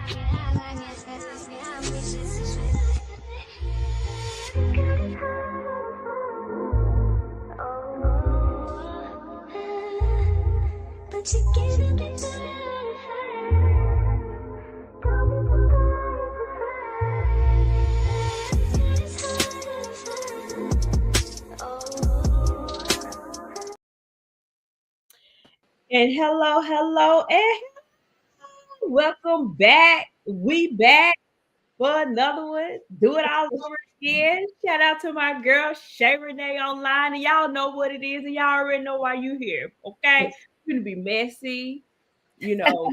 And hello, and welcome back. We back for another one. Do it all over again. Shout out to my girl shayreneeonline, and y'all know what it is, and y'all already know why you here. Okay, it's gonna be messy, you know,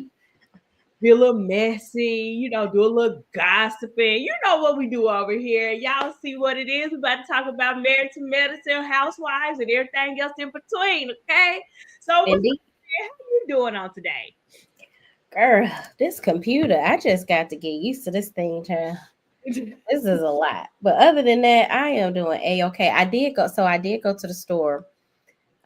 be a little messy, do a little gossiping. You know what we do over here. Y'all see what it is. We're about to talk about married to medicine, housewives, and everything else in between. Okay, so what's Indeed. how you doing on today? Girl, this computer, I just got to get used to this thing, child. This is a lot. But other than that, I am doing A-okay. I did go to the store.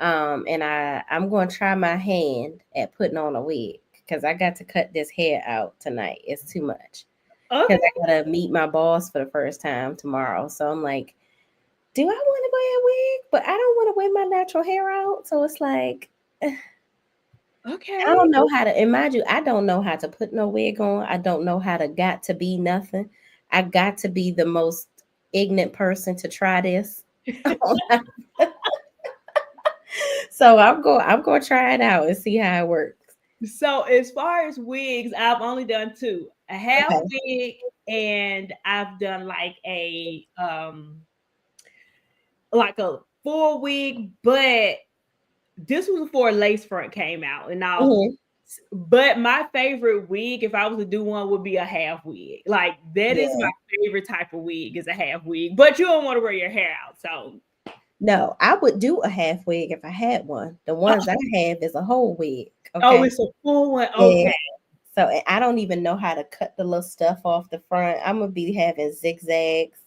And I'm going to try my hand at putting on a wig because I got to cut this hair out tonight. It's too much. Okay. Because I got to meet my boss for the first time tomorrow. So I'm like, do I want to wear a wig? But I don't want to wear my natural hair out. So it's like, Okay. I don't know how to, mind you, I don't know how to put no wig on. I don't know how to got to be nothing. I got to be the most ignorant person to try this. So I'm going to try it out and see how it works. So as far as wigs, I've only done two. A half wig, and I've done like a full wig, but this was before lace front came out and all. Mm-hmm. But my favorite wig, if I was to do one, would be a half wig. Like that is my favorite type of wig, is a half wig. But you don't want to wear your hair out, so no, I would do a half wig if I had one. The ones I have is a whole wig. Okay. Oh, it's a full one. Okay. Yeah. So I don't even know how to cut the little stuff off the front. I'm gonna be having zigzags.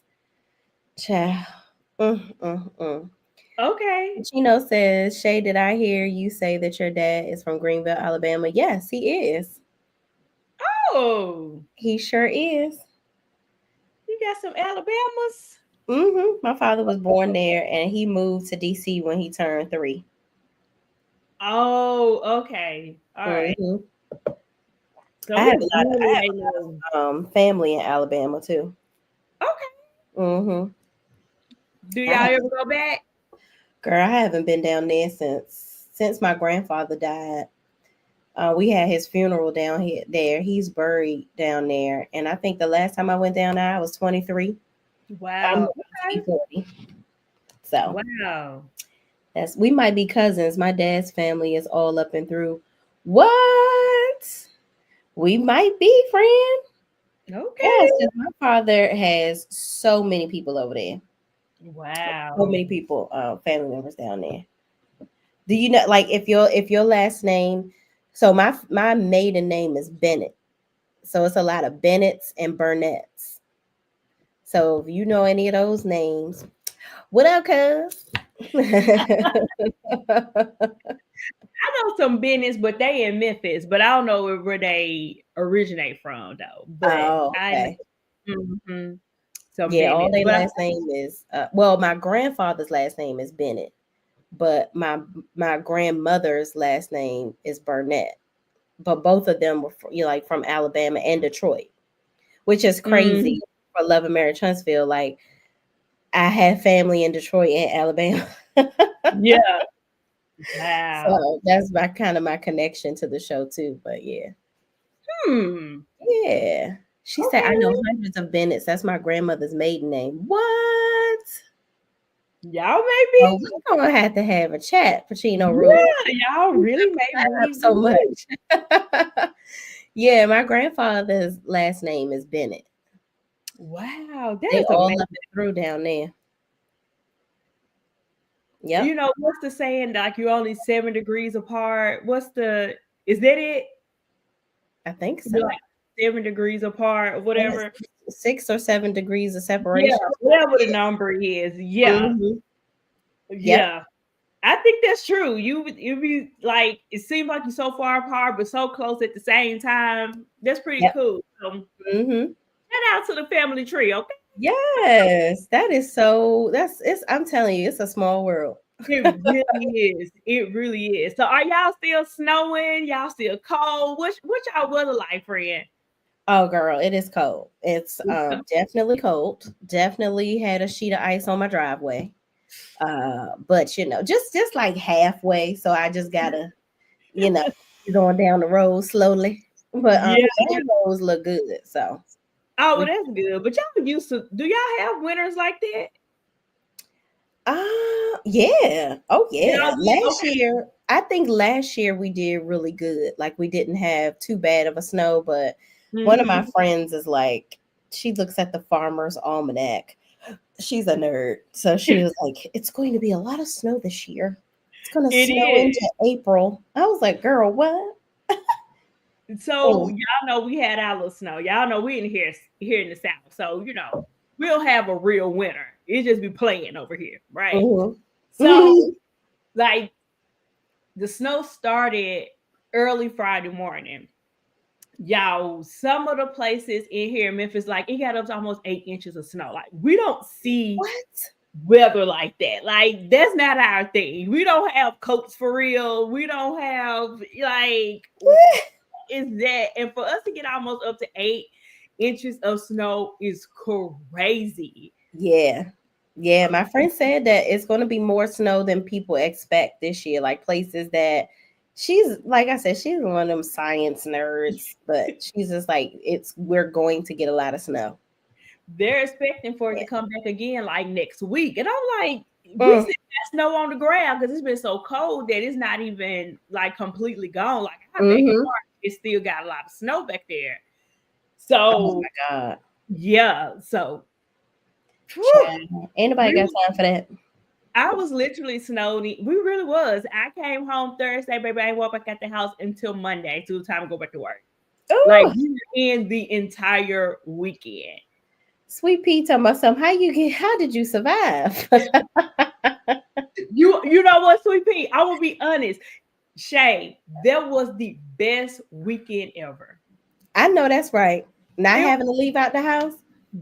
Child. Okay. Chino says, Shay, did I hear you say that your dad is from Greenville, Alabama? Yes, he is. Oh, He sure is. you got some Alabamas? Mm-hmm. My father was born there, and he moved to DC when he turned 3. Oh, okay. All right. Mm-hmm. So I we have a really lot of family in Alabama too. Okay. Mm-hmm. Do y'all ever go back? Girl, I haven't been down there since my grandfather died. We had his funeral down here. There, he's buried down there, and I think the last time I went down there, I was 23. I'm Wow. Okay. 40. So Wow. we might be cousins. My dad's family is all up and through. What? We might be, friend. Okay. Yes, because my father has so many people over there. Wow. So many people, family members down there. Do you know, like, if your last name? So my maiden name is Bennett. So it's a lot of Bennetts and Burnett's. So if you know any of those names, what up, cuz? I know some business, but they in Memphis, but I don't know where they originate from though. But Okay. I know some Yeah, all business. their But last name is well, my grandfather's last name is Bennett, but my grandmother's last name is Burnett. But both of them were from Alabama and Detroit, which is crazy for Love and Marriage Huntsville. Like, I have family in Detroit and Alabama. yeah. Wow. So that's my connection to the show too. But yeah. Yeah. She said, I know hundreds of Bennetts. That's my grandmother's maiden name. What? Y'all maybe. Oh, we're gonna have to have a chat, Pacino Rule. Yeah, y'all really made so much. Yeah, my grandfather's last name is Bennett. Wow, They that's all amazing. up and through down there. Yep. You know, what's the saying? Like, you're only 7 degrees apart. Is that it? I think so. You're like 7 degrees apart or whatever. 6 or 7 degrees of Yeah, separation. whatever the number is. Yeah. Mm-hmm. Yeah. I think that's true. You be like, it seems like you're so far apart, but so close at the same time. That's pretty Yep. cool. So Hmm. shout out to the family tree, okay? Yes, that is so. That's it's. I'm telling you, it's a small world. It really is. It really is. So are y'all still snowing? Y'all still cold? What y'all weather like, friend? Oh, girl, it is cold. It's It's definitely cold. Definitely had a sheet of ice on my driveway. But just like halfway. So I just gotta, you know, going down the road slowly. But yeah. the roads look good. So Oh, well, we that's good. But y'all used to do y'all have winters like that? yeah. Oh yeah. Y'all did? Last Okay. year, I think last year we did really good. Like we didn't have too bad of a snow, but one of my Hmm. friends is like, she looks at the farmer's almanac. She's a nerd. So she was like, it's going to be a lot of snow this year. It's going to It snow into is. April. I was like, girl, what? So Oh, y'all know we had our little snow. Y'all know we in here in the south. So we'll have a real winter. It just be playing over here, right? mhm. So like the snow started early Friday morning. Y'all, some of the places in here in Memphis, like it got up to almost 8 inches of snow. Like we don't see What? weather like that. Like that's not our thing. We don't have coats for real. We don't have like is that, and for us to get almost up to 8 inches of snow is crazy. Yeah. Yeah, my friend said that it's going to be more snow than people expect this year. Like places that she's like I said, she's one of them science nerds, but she's just like we're going to get a lot of snow. They're expecting for it to Yeah. come back again like next week. And I'm like, we Mm, see that snow on the ground because it's been so cold that it's not even like completely gone. Like our mhm. backyard, it still got a lot of snow back there. Oh So my god. yeah, so whew, Child. Ain't nobody we got was, time for that. I was literally snowed. We really was. I came home Thursday, baby. I ain't walk back at the house until Monday, till the time to go back to work. Like Ooh, we were in the entire weekend. Sweet pea talking about something. How did you survive? You know what, Sweet Pea? I will be honest. Shay, that was the best weekend ever. I know that's right. Not It having to leave out the house.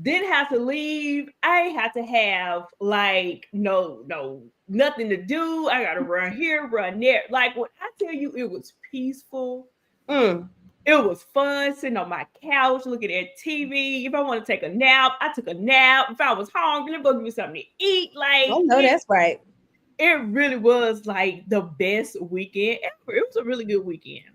didn't have to leave. I ain't have to have like no nothing to do. I gotta run here, run there. Like when I tell you it was peaceful, Mm, it was fun sitting on my couch looking at TV. If I want to take a nap, I took a nap. If I was hungry, let me go give me something to eat. I Like know that's right. it really was like the best weekend ever. It was a really good weekend.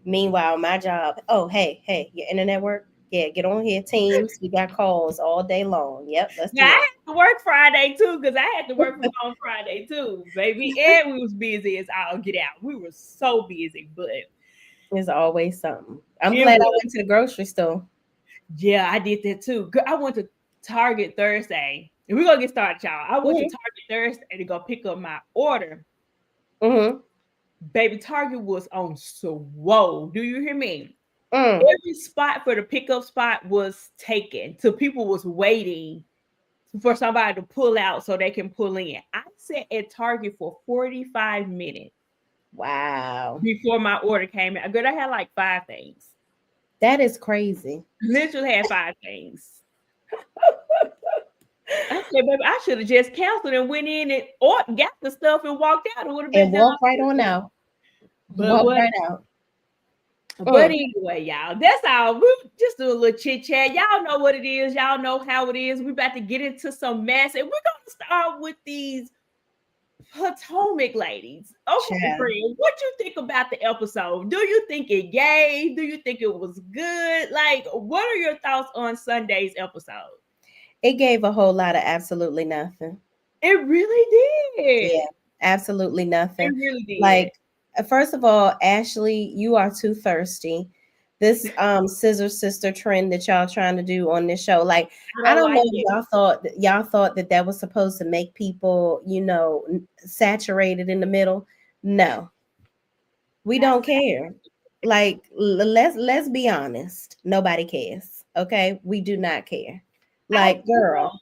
Meanwhile, my job. Oh, hey, your internet work? Yeah, get on here, Teams. We got calls all day long. Yep, let's Now do I that. had to work Friday too because I had to work from home Friday too, baby. And we was busy as all get out. We were so busy, but There's always something. I'm it glad I was. went to the grocery store. Yeah, I did that too. I went to Target Thursday, and we're gonna get started, y'all. I went to Mm-hmm. Target Thursday to go pick up my order. Mm-hmm. Baby, Target was on swole. Do you hear me? Mm. Every spot for the pickup spot was taken. So people was waiting for somebody to pull out so they can pull in. I sat at Target for 45 minutes Wow. before my order came in. Girl, I had like 5 things. That is crazy. Literally had 5 things. I said, baby, I should have just canceled and went in and or got the stuff and walked out. It would have been And done. walk right on out. But Walk what? right out. But Mm. anyway, y'all, that's all. We just do a little chit chat. Y'all know what it is. Y'all know how it is. We about to get into some mess, and we're gonna start with these Potomac ladies. Okay, Child. friend, what you think about the episode? Do you think it gay? Do you think it was good? Like, what are your thoughts on Sunday's episode? It gave a whole lot of absolutely nothing. It really Yeah, did. absolutely It nothing. really did. Like, first of all, Ashley, you are too thirsty. This scissor sister trend that y'all trying to do on this show, like, I I don't don't know like if it. y'all thought that that was supposed to make people, saturated in the middle. No, we I, don't care. Like, let's be honest. Nobody cares. Okay, we do not care. I Like, girl.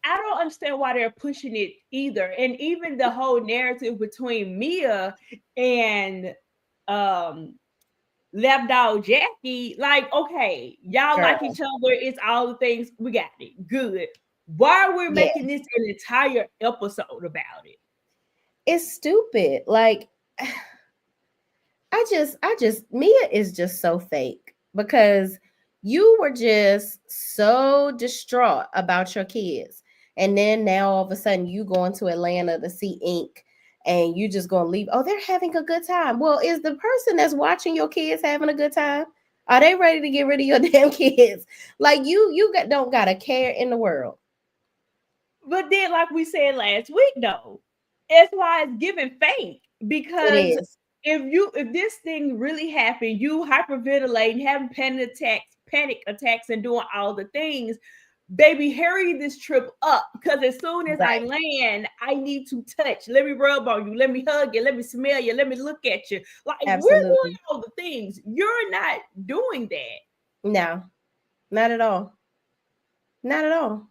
I don't understand why they're pushing it either. And even the whole narrative between Mia and um Lapdog Jackie, like, okay, y'all like Girl, each other, it's all the things, we got it. Good. Why are we yeah, making this an entire episode about it? it's stupid. Like, Mia is just so fake because you were just so distraught about your kids. And then now all of a sudden you going to Atlanta to see Ink and you just gonna leave. Oh, they're having a good time. Well, is the person that's watching your kids having a good time? Are they ready to get rid of your damn kids? Like don't got a care in the world. But then, like we said last week, though, that's why it's giving fake. It Because is. if this thing really happened, you hyperventilating, having panic attacks, and doing all the things, baby, hurry this trip up. Because as soon as I Right. land, I need to touch. Let me rub on you. Let me hug you. Let me smell you. Let me look at you. Like, we're doing Absolutely. all the things. You're not doing that. No, not at all. Not at all.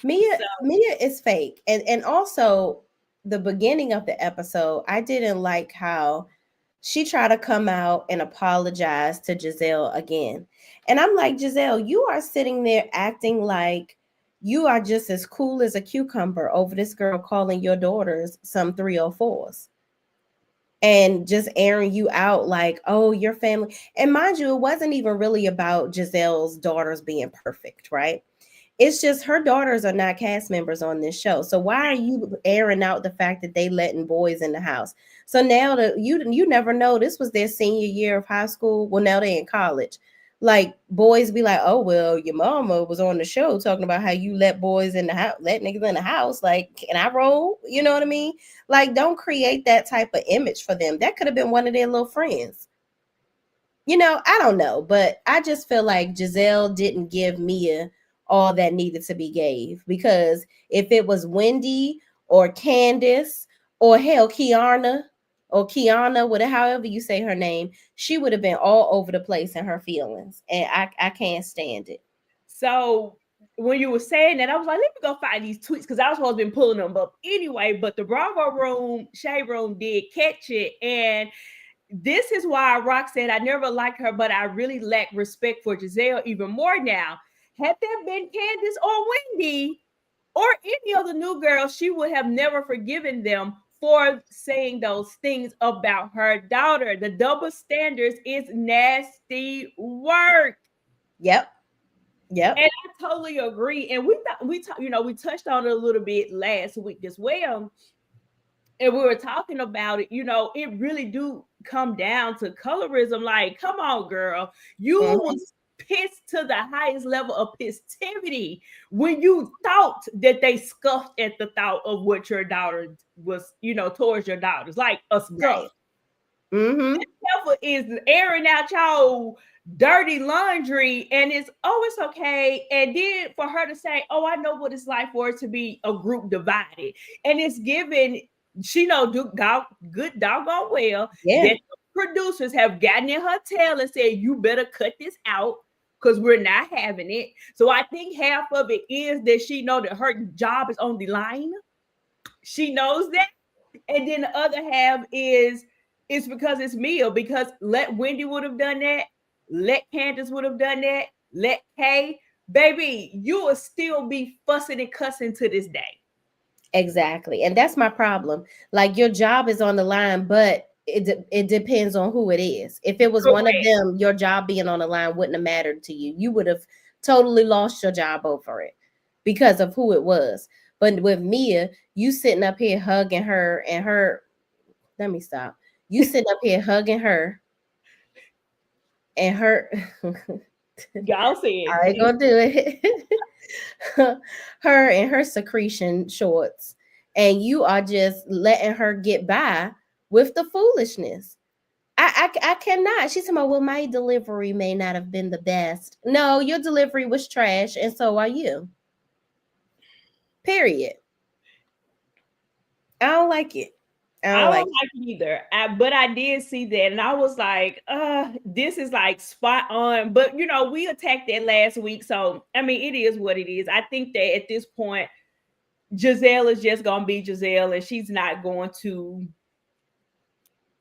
So Mia is fake. And also the beginning of the episode, I didn't like how she tried to come out and apologize to Giselle again. And I'm like, Giselle, you are sitting there acting like you are just as cool as a cucumber over this girl calling your daughters some 304s and just airing you out like, oh, your family. And mind you, it wasn't even really about Giselle's daughters being perfect, right? It's just her daughters are not cast members on this show. So why are you airing out the fact that they letting boys in the house? So now that you never know, this was their senior year of high school. Well, now they in college. Like boys be like, oh well, your mama was on the show talking about how you let boys in the house, let niggas in the house. Like, can I roll? You know what I mean? Like, don't create that type of image for them. That could have been one of their little friends. I don't know, but I just feel like Giselle didn't give Mia all that needed to be gave because if it was Wendy or Candace or hell Kiana, whatever however you say her name, she would have been all over the place in her feelings, and I can't stand it. So when you were saying that, I was like, let me go find these tweets because I was supposed to be pulling them up anyway. But the Bravo room, Shade Room did catch it. And this is why Rock said, I never liked her, but I really lack respect for Giselle even more now. Had that been Candace or Wendy or any other new girl, she would have never forgiven them for saying those things about her daughter. The double standards is nasty work. Yep, yep. And I totally agree. And we touched on it a little bit last week as well. And we were talking about it, it really do come down to colorism. Like, come on, girl. You Mhm. was pissed to the highest level of pissivity when you thought that they scuffed at the thought of what your daughter was, towards your daughters, like a Right. scuff. Mm-hmm. Is airing out y'all dirty laundry, and it's okay. And then for her to say, oh, I know what it's like for it to be a group divided, and it's given, she know good doggone well Yeah. that the producers have gotten in her tail and said, you better cut this out because we're not having it. So I think half of it is that she know that her job is on the line. She knows that. And then the other half is it's because it's Mia. Because let Wendy would have done that, let Candace would have done that, let Kay, baby, you will still be fussing and cussing to this day. Exactly. And that's my problem. Like your job is on the line, but it depends on who it is. If it was one of Correct. them, your job being on the line wouldn't have mattered to you. You would have totally lost your job over it because of who it was. But with Mia, you sitting up here hugging her and her, let me stop. You sitting up here hugging her and her Y'all I said ain't gonna do it. Her and her secretion shorts, and you are just letting her get by with the foolishness. I cannot. She's talking about, well, my delivery may not have been the best. No, your delivery was trash, and so are you. Period. I don't like it. I I don't like don't like it either. But I did see that, and I was like, this is like spot on. But we attacked that last week. So I mean, it is what it is. I think that at this point, Giselle is just gonna be Giselle, and she's not going to,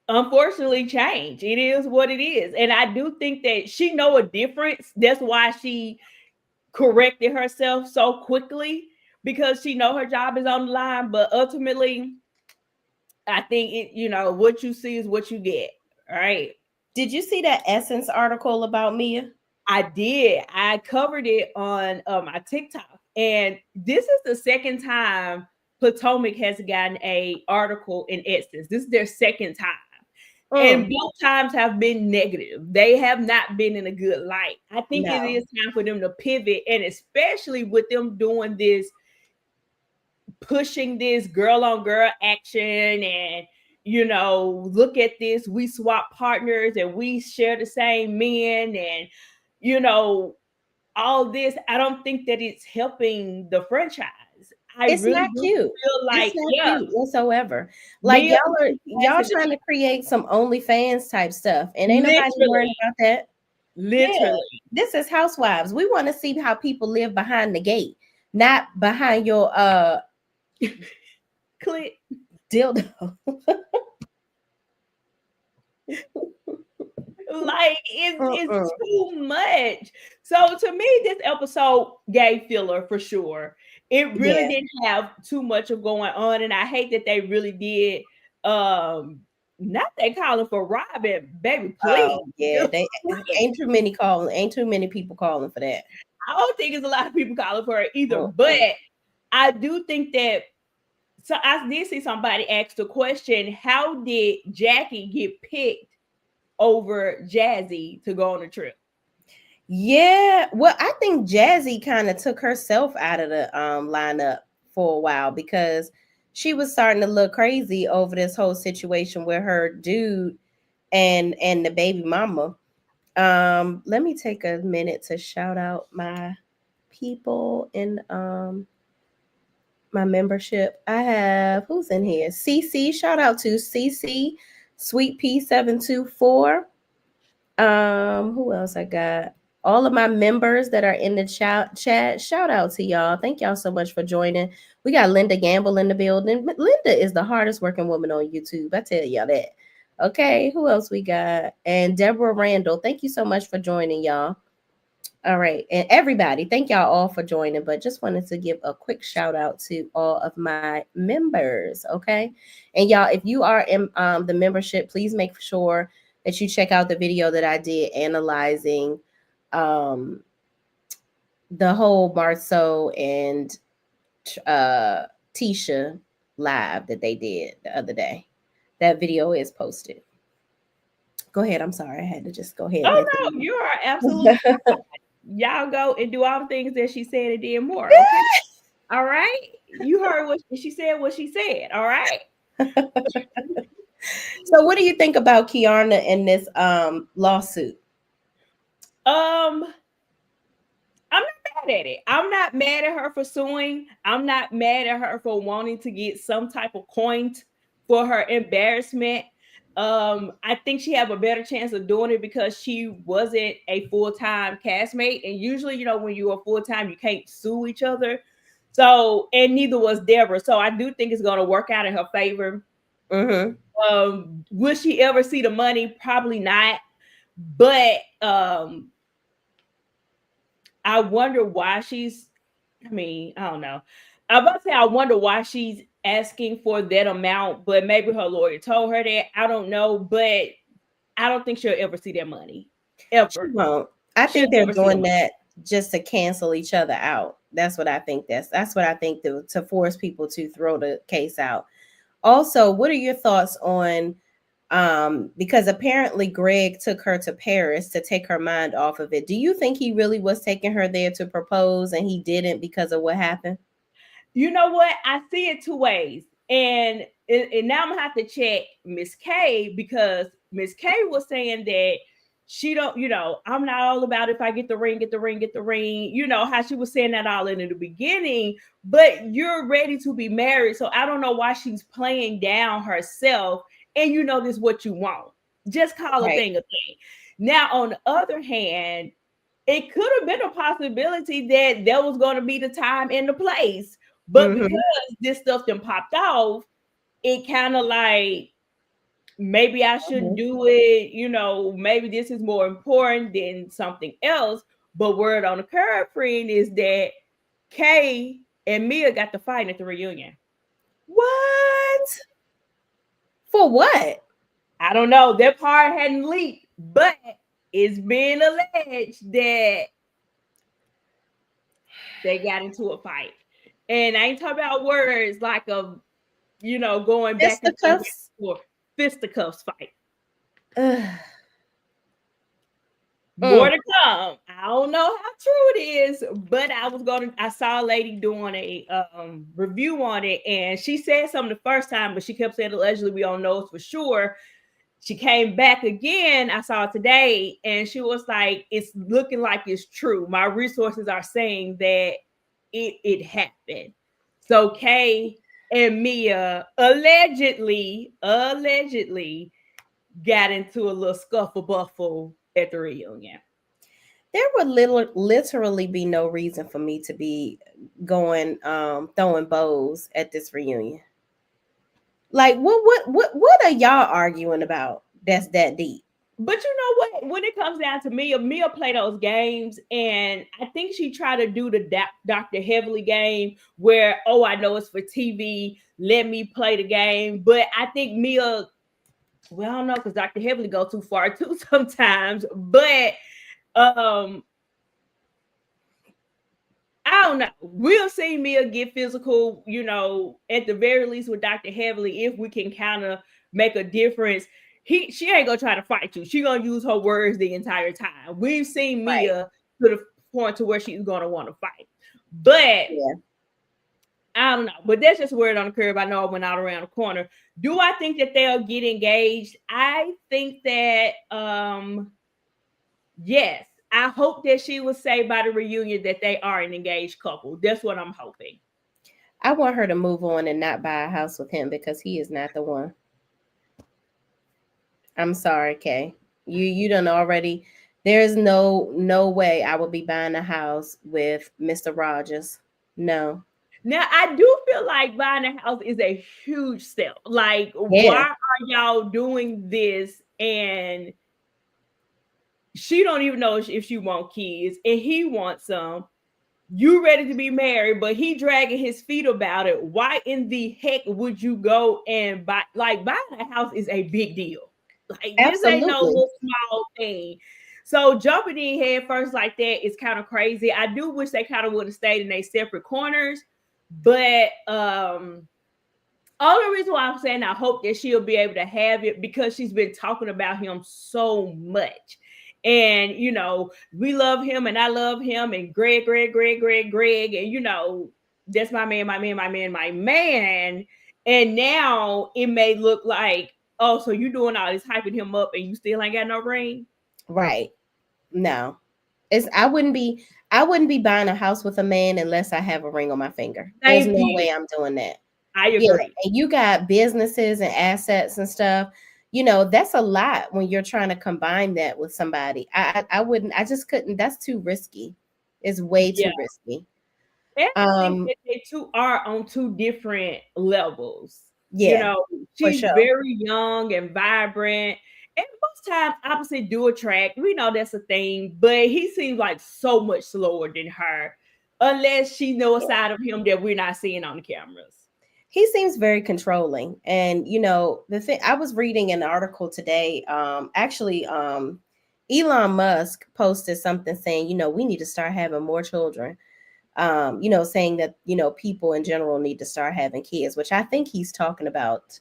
unfortunately, change. It is what it is, and I do think that she know a difference. That's why she corrected herself so quickly, because she know her job is on the line. But ultimately, I think what you see is what you get. Right? Did you see that Essence article about Mia? I did. I covered it on my TikTok, and this is the second time Potomac has gotten a article in Essence. This is their second time, and Mm, both times have been negative. They have not been in a good light. I think it no. is time for them to pivot, and especially with them doing this, pushing this girl on girl action, and look at this, we swap partners and we share the same men, and you know all this. I don't think that it's helping the franchise. I It's really not do cute. feel It's like, not yeah, cute whatsoever. Like Mia y'all trying to create some OnlyFans type stuff, and ain't nobody worrying literally, about that. Yeah, literally, this is Housewives. We want to see how people live behind the gate, not behind your click. dildo. Like, it's Mm-mm. too much. So to me, this episode gave filler for sure. It really Yeah. didn't have too much of going on, and I hate that they really did. Not they calling for Robin, baby, please. Oh yeah, they ain't too many people calling for that. I don't think it's a lot of people calling for it either, but Mm-mm. I do think that. So I did see somebody ask the question: how did Jackie get picked over Jazzy to go on a trip? Yeah, well, I think Jazzy kind of took herself out of the lineup for a while because she was starting to look crazy over this whole situation with her dude and the baby mama. Let me take a minute to shout out my people in my membership. I have who's in here? CC, shout out to CC, Sweet P724. Who else I got? All of my members that are in the chat, shout out to y'all. Thank y'all so much for joining. We got Linda Gamble in the building. Linda is the hardest working woman on YouTube. I tell y'all that. Okay, who else we got? And Deborah Randall. Thank you so much for joining, y'all. All right, and everybody, thank y'all all for joining. But just wanted to give a quick shout out to all of my members, okay? And y'all, if you are in the membership, please make sure that you check out the video that I did analyzing um, the whole Marceau and Tisha live that they did the other day. That video is posted. Go ahead. I'm sorry, I had to just go ahead and Oh let no, them. you are absolutely fine. Y'all go and do all the things that she said and did more. Okay. All right. You heard what she said, what she said. All right. So, what do you think about Kiana in this lawsuit? Um, I'm not mad at it. I'm not mad at her for suing. I'm not mad at her for wanting to get some type of coin for her embarrassment. I think she have a better chance of doing it because she wasn't a full-time castmate. And usually, when you're a full-time, you can't sue each other. So, and neither was Deborah. So I do think it's gonna work out in her favor. Mm-hmm. Will she ever see the money? Probably not. But I wonder why she's. I mean, I don't know. I'm about to say I wonder why she's asking for that amount, but maybe her lawyer told her that. I don't know, but I don't think she'll ever see that money. She Ever. won't. I She'll think they're never see the doing money. that just to cancel each other out. That's what I think. That's what I think to force people to throw the case out. Also, what are your thoughts on because apparently Greg took her to Paris to take her mind off of it. Do you think he really was taking her there to propose and he didn't because of what happened? You know what? I see it two ways. And now I'm gonna have to check Miss K, because Miss K was saying that she don't, I'm not all about if I get the ring, get the ring, get the ring, how she was saying that all in the beginning, but you're ready to be married. So I don't know why she's playing down herself, and this is what you want. Just call a Right. thing a thing. Now, on the other hand, it could have been a possibility that there was going to be the time and the place. But because Mm-hmm. this stuff then popped off, it kind of like maybe I shouldn't Mm-hmm. do it. Maybe this is more important than something else. But word on the curb, friend, is that Kay and Mia got to fight at the reunion. What? For what? I don't know. That part hadn't leaked, but it's been alleged that they got into a fight. And I ain't talking about words like going back and forth, Fisticuffs? fisticuffs fight. Ugh. More Mm. to come. I don't know how true it is, but I saw a lady doing a review on it, and she said something the first time, but she kept saying allegedly, we don't know it's for sure. She came back again. I saw it today, and she was like, it's looking like it's true. My resources are saying that it happened. So Kay and Mia allegedly got into a little scuffle buffle at the reunion. There would literally be no reason for me to be going throwing bows at this reunion. Like what are y'all arguing about that's that deep? But you know what? When it comes down to Mia play those games, and I think she tried to do the Dr. Heavily game where, oh, I know it's for TV, let me play the game. But I think Mia, well, I don't know, because Dr. Heavily go too far too sometimes. But um, I don't know. We'll see Mia get physical, at the very least with Dr. Heavily, if we can kind of make a difference. She ain't gonna try to fight you. She gonna use her words the entire time. We've seen Right. Mia to the point to where she's gonna want to fight. But Yeah. I don't know. But that's just word on the curve. I know I went out around the corner. Do I think that they'll get engaged? I think that yes. I hope that she will say by the reunion that they are an engaged couple. That's what I'm hoping. I want her to move on and not buy a house with him because he is not the one. I'm sorry, Kay. You done already. There's no way I would be buying a house with Mr. Rogers. No. Now, I do feel like buying a house is a huge step. Like, Yeah. why are y'all doing this? And she don't even know if she want kids, and he wants some. You ready to be married, but he dragging his feet about it. Why in the heck would you go and buy? Like, buying a house is a big deal. Like, this ain't no Absolutely. little small thing. So jumping in head first like that is kind of crazy. I do wish they kind of would have stayed in their separate corners, but only reason why I'm saying I hope that she'll be able to have it because she's been talking about him so much. And we love him and I love him and Greg, and that's my man, my man, my man, my man. And now it may look like, oh, so you doing all this hyping him up and you still ain't got no ring? Right. No. I wouldn't be buying a house with a man unless I have a ring on my finger. There's Thank no you. way I'm doing that. I Yeah, agree. and you got businesses and assets and stuff. That's a lot when you're trying to combine that with somebody. I wouldn't. I just couldn't. That's too risky. It's way Yeah. too risky. And I think Um, that they two are on two different levels. yeah, for She's sure. very young and vibrant. And most times opposite do attract. We know that's a thing, but he seems like so much slower than her. Unless she knows a Yeah. side of him that we're not seeing on the cameras. He seems very controlling, and the thing I was reading an article today. Actually, Elon Musk posted something saying, we need to start having more children. Saying that, people in general need to start having kids, which I think he's talking about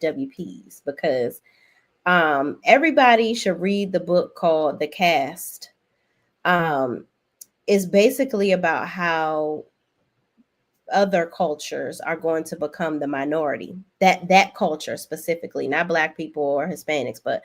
WPs because everybody should read the book called The Cast. Um, it's basically about how other cultures are going to become the minority. That culture specifically, not Black people or Hispanics, but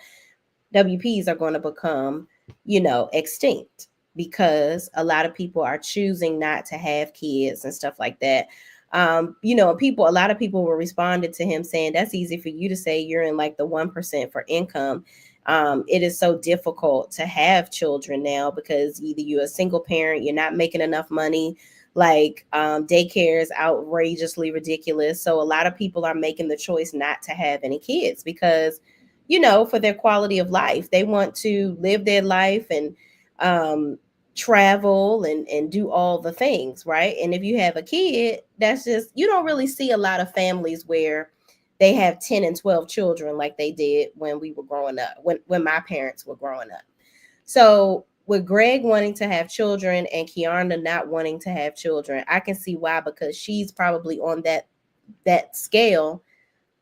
WPs are going to become, extinct because a lot of people are choosing not to have kids and stuff like that. A lot of people were responded to him saying that's easy for you to say. You're in like the 1% for income. It is so difficult to have children now because either you're a single parent, you're not making enough money Like daycare is outrageously ridiculous. So a lot of people are making the choice not to have any kids because, for their quality of life, they want to live their life and um, travel and do all the things, right? And if you have a kid, that's just, you don't really see a lot of families where they have 10 and 12 children like they did when we were growing up, when my parents were growing up. So with Greg wanting to have children and Kiana not wanting to have children, I can see why, because she's probably on that scale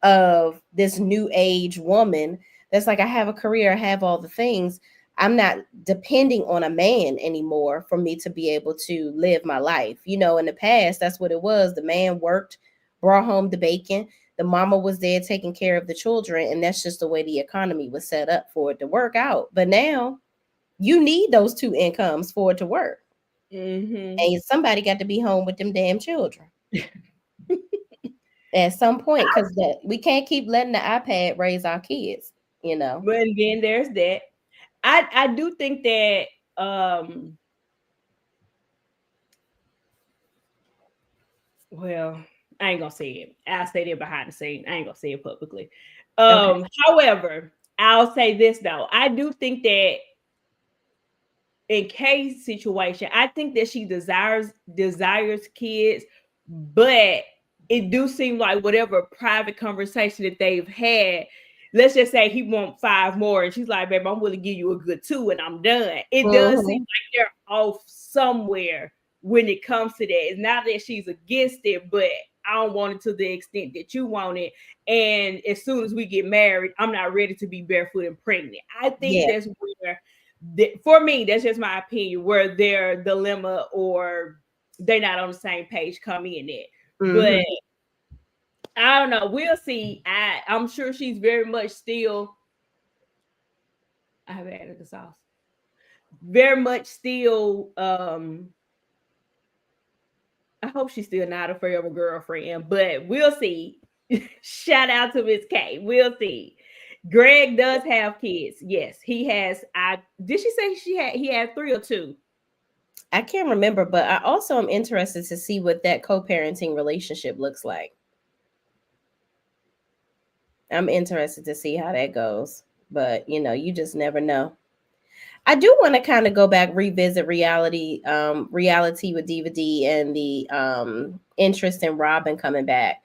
of this new age woman that's like, I have a career, I have all the things. I'm not depending on a man anymore for me to be able to live my life. In the past, that's what it was. The man worked, brought home the bacon. The mama was there taking care of the children. And that's just the way the economy was set up for it to work out. But now you need those two incomes for it to work. Mm-hmm. And somebody got to be home with them damn children at some point, because we can't keep letting the iPad raise our kids. But again, there's that. I do think that well, I ain't gonna say it. I'll say it behind the scene. I ain't gonna say it publicly. Okay. However, I'll say this though. I do think that in Kay's situation, I think that she desires kids, but it do seem like whatever private conversation that they've had, let's just say he want 5 more, and she's like, "Babe, I'm willing to give you a good 2, and I'm done." It does seem Mhm. like they're off somewhere when it comes to that. It's not that she's against it, but I don't want it to the extent that you want it. And as soon as we get married, I'm not ready to be barefoot and pregnant. I think Yeah. that's where for me, that's just my opinion, where their dilemma or they're not on the same page come in at. But Mhm. I don't know. We'll see. I'm sure she's very much still. I have added the sauce. Very much still. I hope she's still not a forever girlfriend, but we'll see. Shout out to Miss K. We'll see. Greg does have kids. Yes, he has. I did she say he had 3 or 2? I can't remember, but I also am interested to see what that co-parenting relationship looks like. I'm interested to see how that goes. But you just never know. I do want to kind of go back, revisit reality with Diva D and the interest in Robin coming back.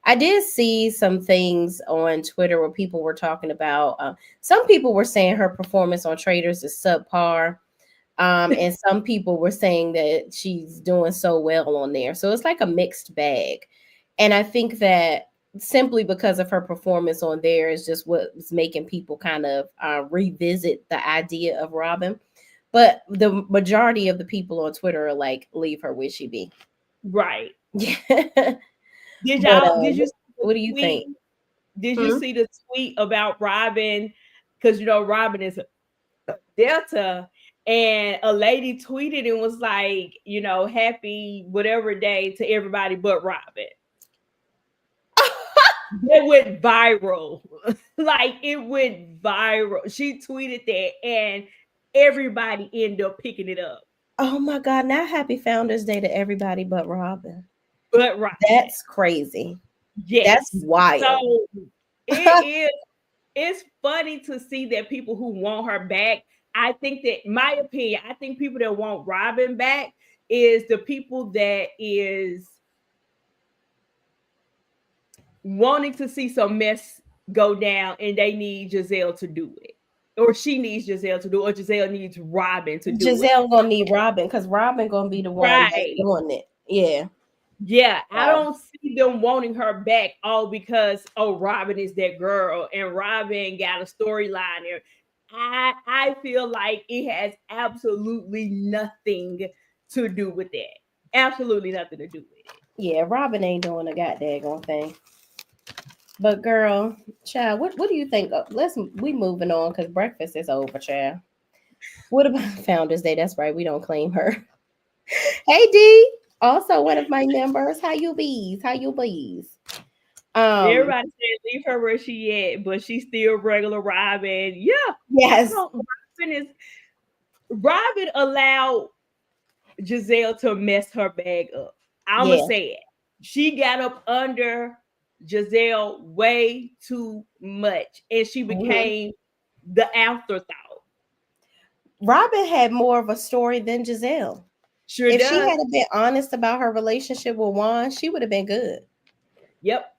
I did see some things on Twitter where people were talking about. Some people were saying her performance on Traders is subpar, and some people were saying that she's doing so well on there. So it's like a mixed bag, and I think that simply because of her performance on there is just what's making people kind of revisit the idea of Robin. But the majority of the people on Twitter are like, leave her where she be. Right. Yeah. Did But y'all did you see the what do you tweet? think? Did you Hmm? see the tweet about Robin? Because Robin is a Delta, and a lady tweeted and was like, happy whatever day to everybody but Robin. It went viral. Like it went viral. She tweeted that and everybody ended up picking it up. Oh my God! Now happy Founders Day to everybody but Robin. But Robin. That's crazy. That's Yes. wild. So it is it's funny to see that people who want her back. I think that my opinion, I think people that want Robin back is the people that is wanting to see some mess go down and they need Giselle to do it. Or she needs Giselle to do it, or Giselle needs Robin to do it. Giselle gonna need Robin because Robin gonna be the one that's Right. doing it. Yeah. Yeah, I Wow. don't see them wanting her back all because Robin is that girl and Robin got a storyline there. I feel like it has absolutely nothing to do with that. Absolutely nothing to do with it. Yeah, Robin ain't doing a goddamn thing. But girl, child, what do you think? We moving on because breakfast is over, child. What about Founders Day? That's right, we don't claim her. Hey D, also one of my members. How you bees? How you bees? Um, Everybody said leave her where she at, but she's still regular Robin. Yeah, yes. Robin allowed Giselle to mess her bag up. I'ma Yeah. say it. She got up under Giselle way too much, and she Mhm. became the afterthought. Robin had more of a story than Giselle. Sure If she does. had been honest about her relationship with Juan, she would have been good. Yep.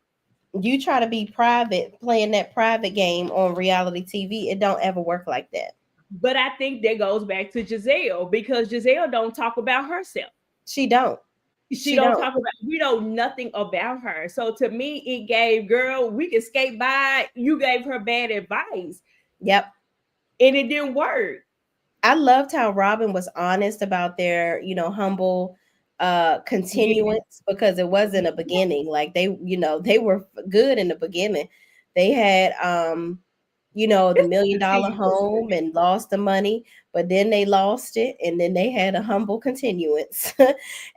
You try to be private, playing that private game on reality TV, it don't ever work like that. But I think that goes back to Giselle because Giselle don't talk about herself. She don't. She She don't don't. talk about, we know nothing about her. So to me, it gave, girl, we can skate by. You gave her bad advice Yep. and it didn't work. I loved how Robin was honest about their, humble Beginning. continuance, because it wasn't a beginning. Like they were good in the beginning. They had the It's $1 million continuous. home and lost the money, but then they lost it, and then they had a humble continuance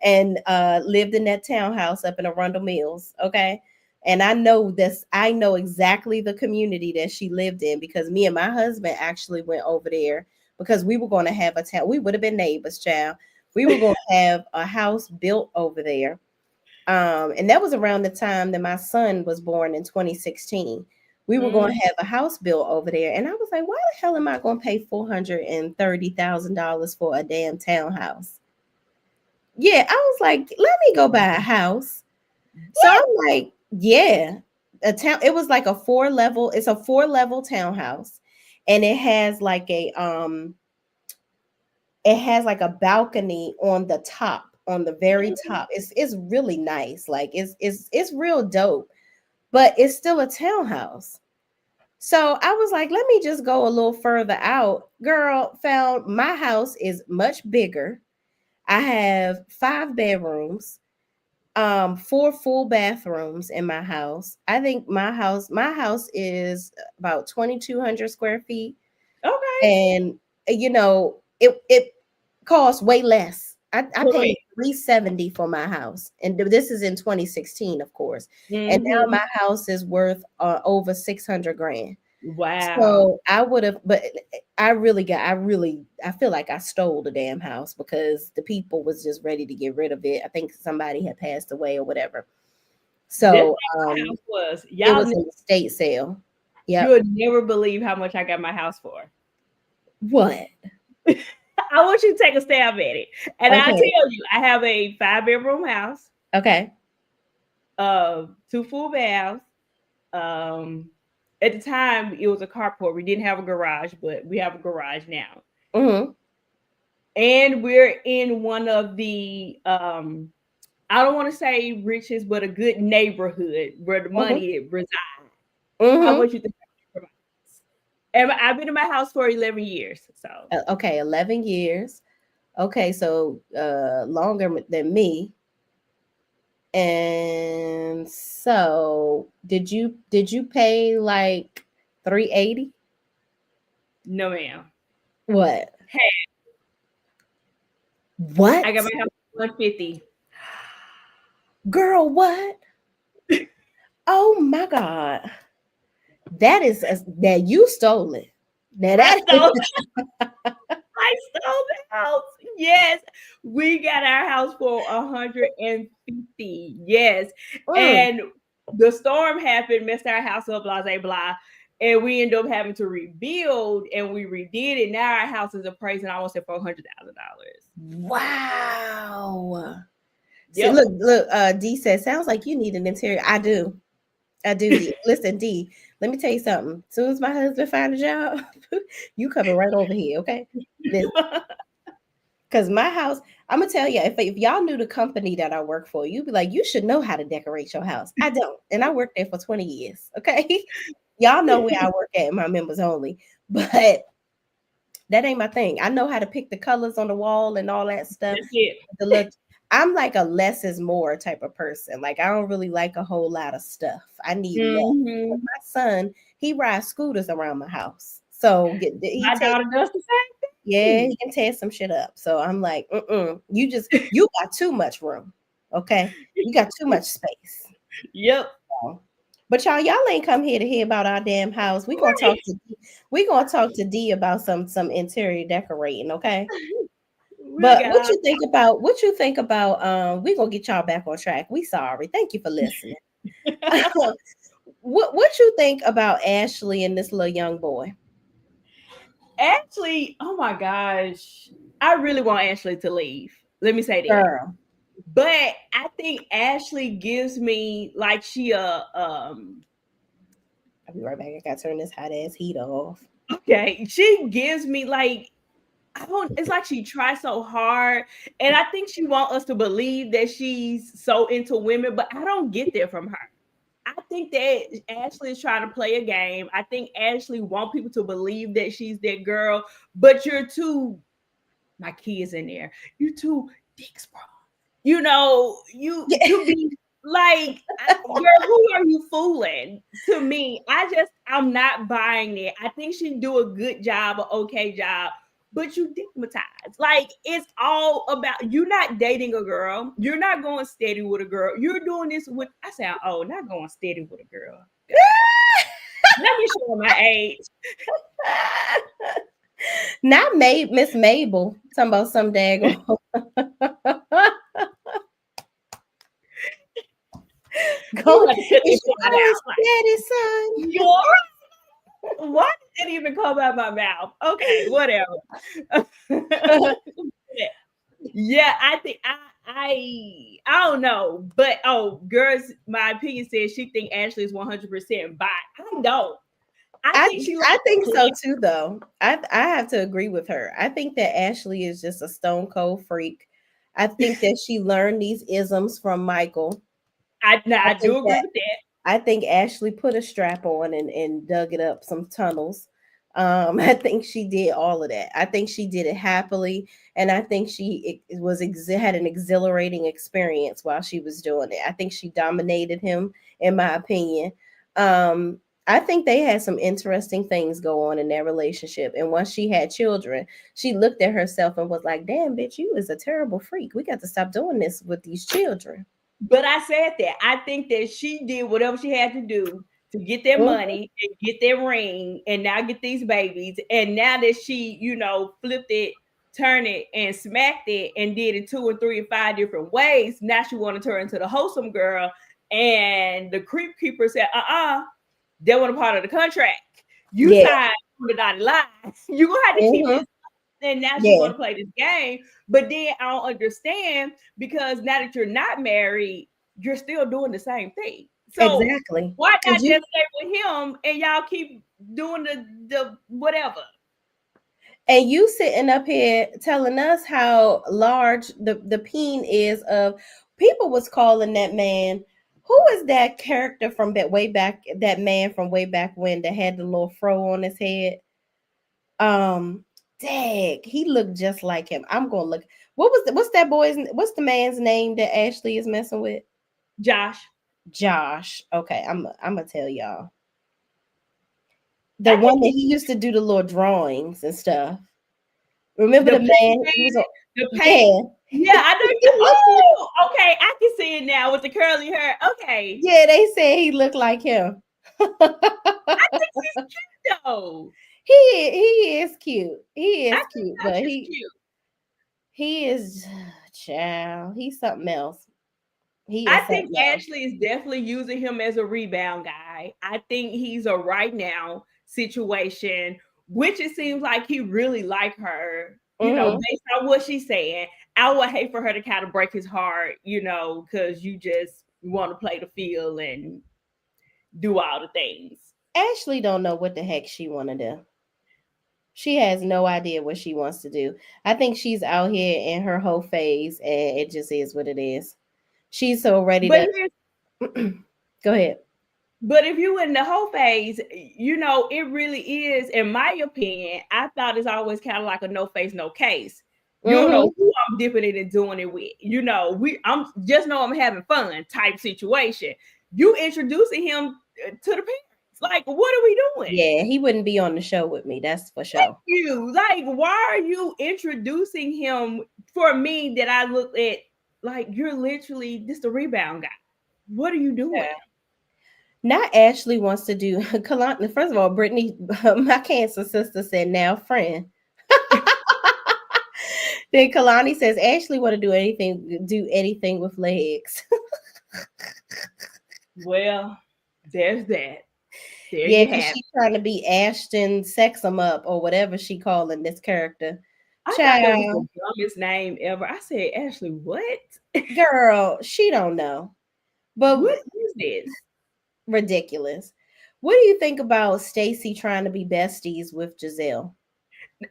and lived in that townhouse up in Arundel Mills. Okay. And I know exactly the community that she lived in, because me and my husband actually went over there because we were going to have a town. We would have been neighbors, child. We were going to have a house built over there. And that was around the time that my son was born in 2016. We were going Mhm. to have a house built over there. And I was like, why the hell am I going to pay $430,000 for a damn townhouse? Yeah, I was like, let me go buy a house. So What? I'm like, yeah, it was like it's a 4 level townhouse. And it has like a balcony on the top, on the very Mhm. top. It's really nice. Like it's real dope, but it's still a townhouse. So I was like, let me just go a little further out. Girl, found my house is much bigger. I have 5 bedrooms, 4 full bathrooms in my house. I think my house is about 2,200 square feet, Okay. and it costs way less. I paid Correct. 370 for my house, and this is in 2016, of course. And now Hmm. my house is worth over 600 grand. Wow. So I would have, but I feel like I stole the damn house because the people was just ready to get rid of it. I think somebody had passed away or whatever. That's So how my house was. it was an estate sale. You Yep. would never believe how much I got my house for. What? I want you to take a stab at it. And I Okay. tell you, I have a 5 bedroom house, Okay. 2 full baths. Um, at the time, it was a carport. We didn't have a garage, but we have a garage now. Mm-hmm. And we're in one of the I don't want to say riches, but a good neighborhood where the Mm-hmm. money resides. How Mm-hmm. much you think I paid for my house? And I've been in my house for 11 years. So Okay, 11 years. Okay, so longer than me. And so did you pay like 380? no ma'am. What? Hey, I got What? my house for 150. Girl, what? Oh my God. That you stole it. Now I that stole I stole the house. Yes. We got our house for 150. Yes. mm, And the storm happened, messed our house up, blah, blah, blah. And we ended up having to rebuild and we redid it. Now our house is appraising almost at $400,000. wow. See, Yep. look, D says, sounds like you need an interior. I do. I do, D. Listen, D, let me tell you something. As soon as my husband find a job, you coming right over here, okay? Listen, because my house, I'm gonna tell you, if y'all knew the company that I work for, you'd be like, you should know how to decorate your house. I don't, and I worked there for 20 years, okay? Y'all know where I work at, my members only, but that ain't my thing. I know how to pick the colors on the wall and all that stuff. That's it. The look, I'm like a less is more type of person. Like I don't really like a whole lot of stuff. I need less. But Hmm. my son, he rides scooters around my house, so he My take daughter does the yeah, same he can tear some shit up. So I'm like, you got too much room, okay? You got too much space. thing. Yep. But y'all ain't come here to hear about our damn house. We gonna talk to D about some interior decorating, okay? We But got all. what you think about we gonna get y'all back on track. We sorry. Thank you for listening. What you think about Ashley and this little young boy? Ashley, oh my gosh. I really want Ashley to leave. Let me say that. Girl. But I think Ashley gives me like she I'll be right back. I gotta turn this hot ass heat off. okay, she gives me like I don't it's like she tries so hard and I think she wants us to believe that she's so into women, but I don't get there from her. I think that Ashley is trying to play a game. I think Ashley wants people to believe that she's that girl, but you're too my kids in there. You too dick sprung. You Yeah. to be like, girl, who are you fooling? To me, I'm not buying it. I think she do a good job, an okay job, but you stigmatized. Like it's all about you not dating a girl. You're not going steady with a girl. You're doing this with. I sound old, not going steady with a girl. God, let me show my age. Not Miss Mabel. Talking about some daggone. You Go. got to cut Is this you part always out. Like steady, son? you're why did it even come out my mouth? Okay, whatever. Yeah, I think I don't know, but girls, my opinion says she think Ashley is 100% bi. I don't. I I think she likes I to think so play. too, though. I have to agree with her. I think that Ashley is just a stone cold freak. I think that she learned these isms from Michael. I I think do agree that with that. I think Ashley put a strap on and dug it up some tunnels. I think she did all of that. I think she did it happily, and I think had an exhilarating experience while she was doing it. I think she dominated him, in my opinion. Um, I think they had some interesting things go on in their relationship. And once she had children, she looked at herself and was like, "Damn, bitch, you is a terrible freak. We got to stop doing this with these children." But I said that. I think that she did whatever she had to do to get their Mhm. money and get their ring and now get these babies. And now that she, flipped it, turned it, and smacked it and did it 2 and 3 and 5 different ways, now she want to turn into the wholesome girl. And the creep keeper said, they want a part of the contract. You Yeah. signed on the dotted line. You're gonna have to keep Hmm. this. And now she Yeah. want to play this game. But then I don't understand because now that you're not married, you're still doing the same thing. So Exactly. why Cause not you just stay with him and y'all keep doing the whatever? and you sitting up here telling us how large the peen is of people was calling that man. Who is that character from that way back? That man from way back when that had the little fro on his head. Um, Dag, he looked just like him. I'm gonna look. What's that boy's? What's the man's name that Ashley is messing with? Josh. Josh. Okay, I'm gonna tell y'all. The I one think that he he used to do the little drawings and stuff. Remember the the paint man? He was on. man, the paint. Yeah. Yeah, I know He looked like, okay, I can see it now with the curly hair. Okay. yeah, they said he looked like him. I think he's cute though. He is cute. He I is think cute, Josh but is cute. he is child. He's something else. He I is think something else. Ashley is definitely using him as a rebound guy. I think he's a right now situation, which it seems like he really like her, Hmm. based on what she's saying. I would hate for her to kind of break his heart, because you just want to play the field and do all the things. Ashley don't know what the heck she want to do. She has no idea what she wants to do. I think she's out here in her whole phase, and it just is what it is. She's so ready But to here's go ahead. But if you in the whole phase, it really is, in my opinion, I thought it's always kind of like a no face, no case. You don't know Hmm. who I'm dipping it and doing it with. I'm just know I'm having fun type situation. You introducing him to the parents. Like, what are we doing? Yeah, he wouldn't be on the show with me. That's for sure. You like, why are you introducing him for me that I look at like you're literally just a rebound guy? What are you doing? Now Ashley wants to do Kalani. First of all, Brittany, my cancer sister said, "Now, friend." Then Kalani says Ashley want to do anything with legs. Well, there's that. There Yeah, you because have she's it. trying to be Ashton sex 'em up or whatever she calling this character. I thought that was the Child, dumbest name ever. I said, Ashley, what? girl, she don't know. But What is this? ridiculous. What do you think about Stacy trying to be besties with Giselle?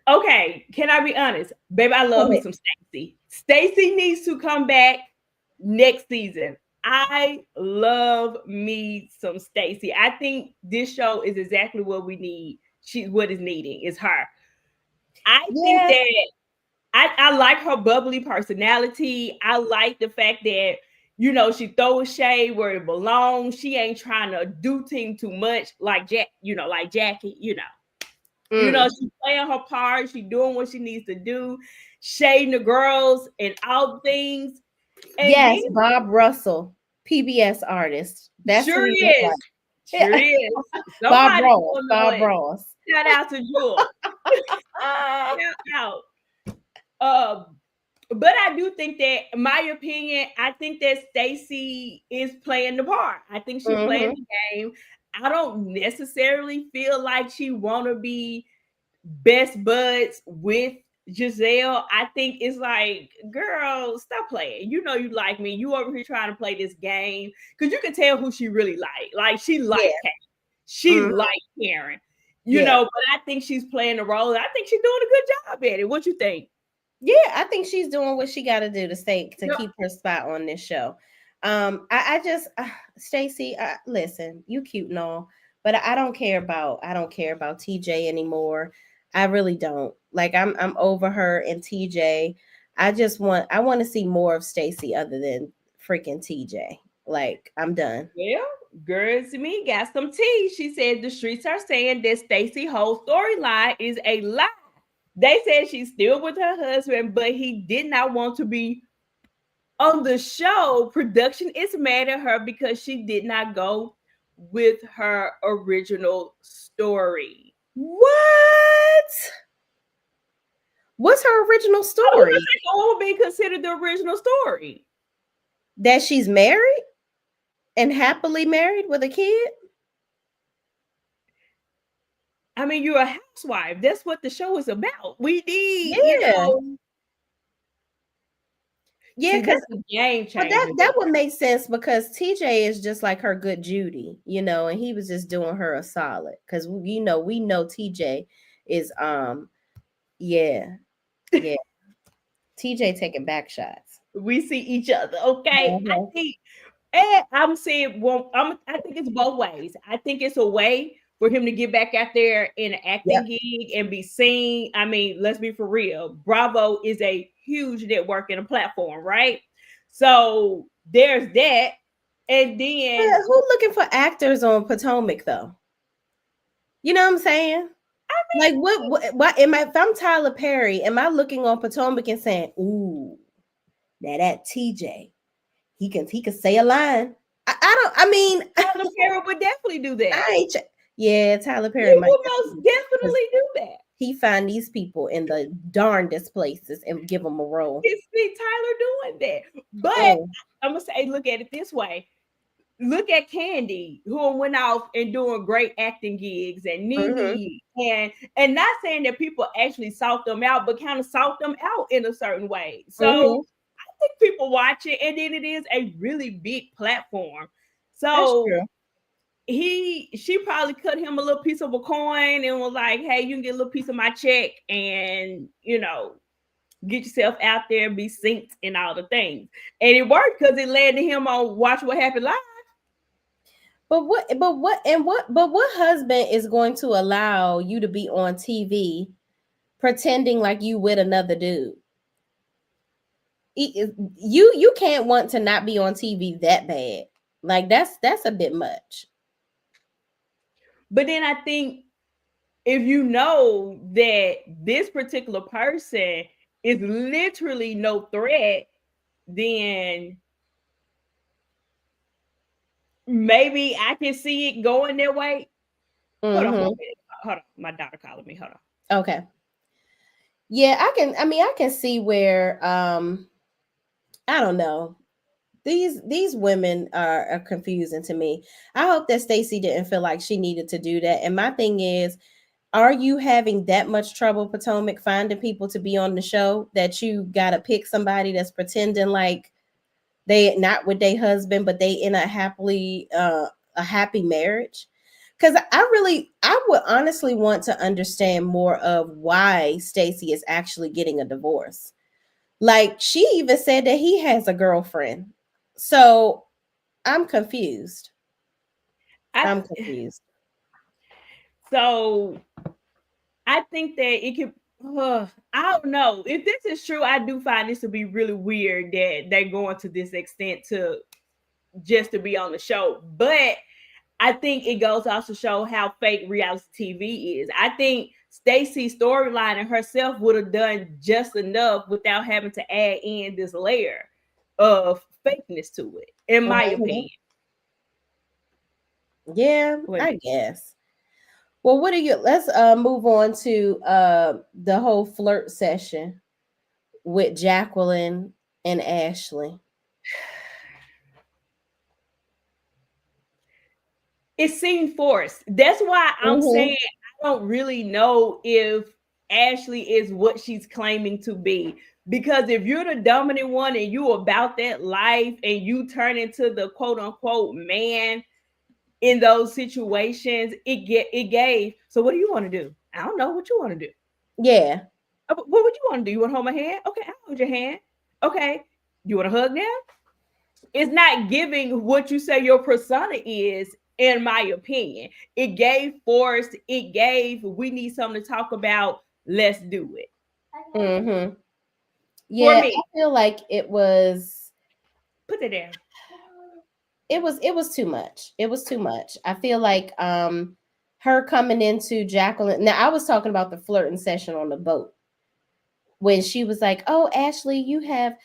Okay, can I be honest? Baby, I love Go me ahead. some Stacy. Stacy needs to come back next season. I love me some Stacy. I think this show is exactly what we need. She's what is needing is her. I think Yeah, that I like her bubbly personality. I like the fact that she throws shade where it belongs. She ain't trying to do team too much like like Jackie. mm. She's playing her part. She doing what she needs to do, shading the girls and all things. And then Yes, Bob Russell, PBS artist. That's who sure he looks is, sure like. is. Bob Somebody Ross. gonna know Bob it. Ross. Shout out to Jewel. Ah. Shout out. Uh, but I do think that, in my opinion, I think that Stacy is playing the part. I think she's playing Mm-hmm. the game. I don't necessarily feel like she want to be best buds with Giselle. I think it's like, girl, stop playing. You know you like me. You over here trying to play this game because you can tell who she really like. Like she Yeah. like Kate. She Mm-hmm. like Karen. Yeah. But I think she's playing the role. I think she's doing a good job at it. What you think? Yeah, I think she's doing what she got to do to stay to Yep. keep her spot on this show. I just Stacy, listen, you cute and all, but I don't care about TJ anymore. I really don't. Like I'm over her and TJ. I want to see more of Stacy other than freaking TJ. Like I'm done. Well, girls to me got some tea. She said the streets are saying that Stacy whole storyline is a lie. They said she's still with her husband, but he did not want to be on the show. Production is mad at her because she did not go with her original story. What? What's her original I was gonna story? say, what would be considered the original story? That she's married and happily married with a kid? I mean, you're a housewife. That's what the show is about. We need, Yeah. Yeah, see, because that's a game but changer. that would make sense because TJ is just like her good Judy, and he was just doing her a solid because we know TJ is yeah, yeah. TJ taking back shots. We see each other. Okay. I Mhm. think I'm saying, well, I think it's both ways. I think it's a way for him to get back out there in an acting Yep. gig and be seen. I mean, let's be for real. Bravo is a huge network and a platform, right? So there's that. And then Who looking for actors on Potomac though? You know what I'm saying? Like what am I if I'm Tyler Perry, am I looking on Potomac and saying, ooh, now that TJ, he can say a line. I don't I mean Tyler Perry would definitely do that. I ain't yeah, Tyler Perry He might would have most to because definitely do that. he find these people in the darndest places and give them a role. It's see Tyler doing that. But Mm, I'm gonna say, look at it this way. Look at Candy, who went off and doing great acting gigs, and mhm, Nene, and not saying that people actually sought them out, but kind of sought them out in a certain way. So mhm. I think people watch it, and then it is a really big platform. That's So true. she probably cut him a little piece of a coin and was like, "Hey, you can get a little piece of my check, and get yourself out there and be synced and all the things." And it worked because it led to him on Watch What Happened Live. But what husband is going to allow you to be on TV pretending like you with another dude? You can't want to not be on TV that bad. Like that's a bit much. But then I think if you know that this particular person is literally no threat, then maybe I can see it going that way. Hold on for a Mhm. minute. Hold on. My daughter calling me. Hold on. Okay. Yeah, I can see where I don't know. These women are confusing to me. I hope that Stacey didn't feel like she needed to do that. And my thing is, are you having that much trouble, Potomac, finding people to be on the show that you gotta pick somebody that's pretending like they not with their husband, but they in a happy marriage? Because I would honestly want to understand more of why Stacey is actually getting a divorce. Like she even said that he has a girlfriend. So I'm confused. I I'm confused. so I think that it could. I don't know if this is true. I do find this to be really weird that they're going to this extent to just to be on the show. But I think it goes to also show how fake reality TV is. I think Stacey's storyline and herself would have done just enough without having to add in this layer of fakeness to it, in my Mhm. opinion. Yeah, Wait a I minute. guess. Well, what do you let's move on to the whole flirt session with Jacqueline and Ashley. It seemed forced. That's why I'm Mm-hmm. saying I don't really know if Ashley is what she's claiming to be. Because if you're the dominant one and you about that life and you turn into the quote unquote man in those situations, it gave. So what do you want to do? I don't know what you want to do. Yeah. What would you want to do? You want to hold my hand? Okay, I'll hold your hand. Okay. You want to hug now? It's not giving what you say your persona is, in my opinion. It gave forced, it gave we need something to talk about. Let's do it. Mm-hmm. For Yeah, I me, feel like put it down. it was too much. It was too much. I feel like her coming into Jacqueline. Now I was talking about the flirting session on the boat when she was like, "Oh, Ashley, you have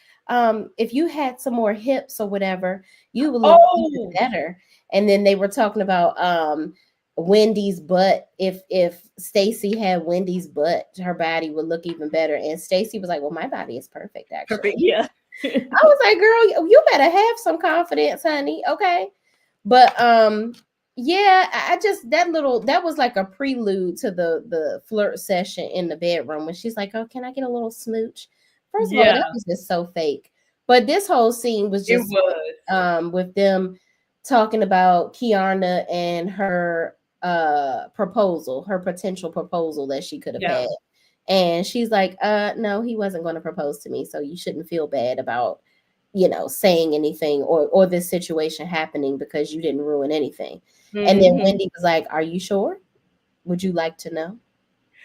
if you had some more hips or whatever, you would look even Oh, better." And then they were talking about Wendy's butt. If Stacy had Wendy's butt, her body would look even better. And Stacy was like, "Well, my body is perfect perfect. actually." Yeah. I was like, "Girl, you better have some confidence, honey." Okay. But yeah, I just that was like a prelude to the flirt session in the bedroom when she's like, "Oh, can I get a little smooch?" First of all, Yeah, that was just so fake. But this whole scene was it just was. with them talking about Kiana and her proposal, her potential proposal that she could have Yeah. had. And she's like, no, he wasn't going to propose to me, so you shouldn't feel bad about, saying anything or this situation happening because you didn't ruin anything. And then Hmm. Wendy was like, "Are you sure? Would you like to know?"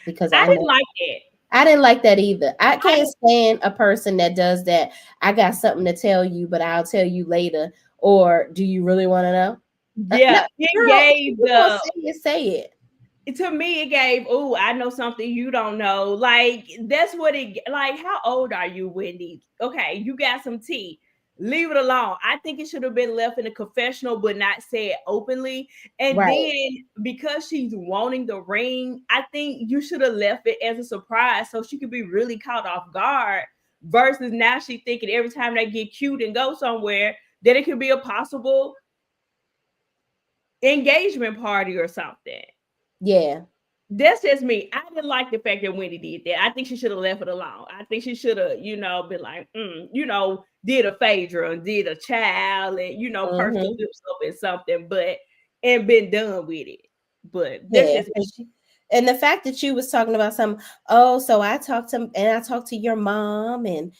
Because I I didn't know like it. I didn't like that either. I I can't stand a person that does that. I got something to tell you, but I'll tell you later. Or do you really want to know? No, yeah, it girl, if gave you gonna the say it, say it. to me it gave, oh, I know something you don't know. Like that's what it like. How old are you, Wendy? Okay, you got some tea. Leave it alone. I think it should have been left in a confessional, but not said openly. And Right. then because she's wanting the ring, I think you should have left it as a surprise so she could be really caught off guard. Versus now she thinking every time they get cute and go somewhere that it could be a possible engagement party or something. Yeah. That's just me. I didn't like the fact that Wendy did that. I think she should have left it alone. I think she should have, been like, did a Phaedra and did a child and, pursed the Mm-hmm. lips up and something, but and been done with it. But that's Yeah. just me. And the fact that you was talking about some, oh, so I talked to your mom, and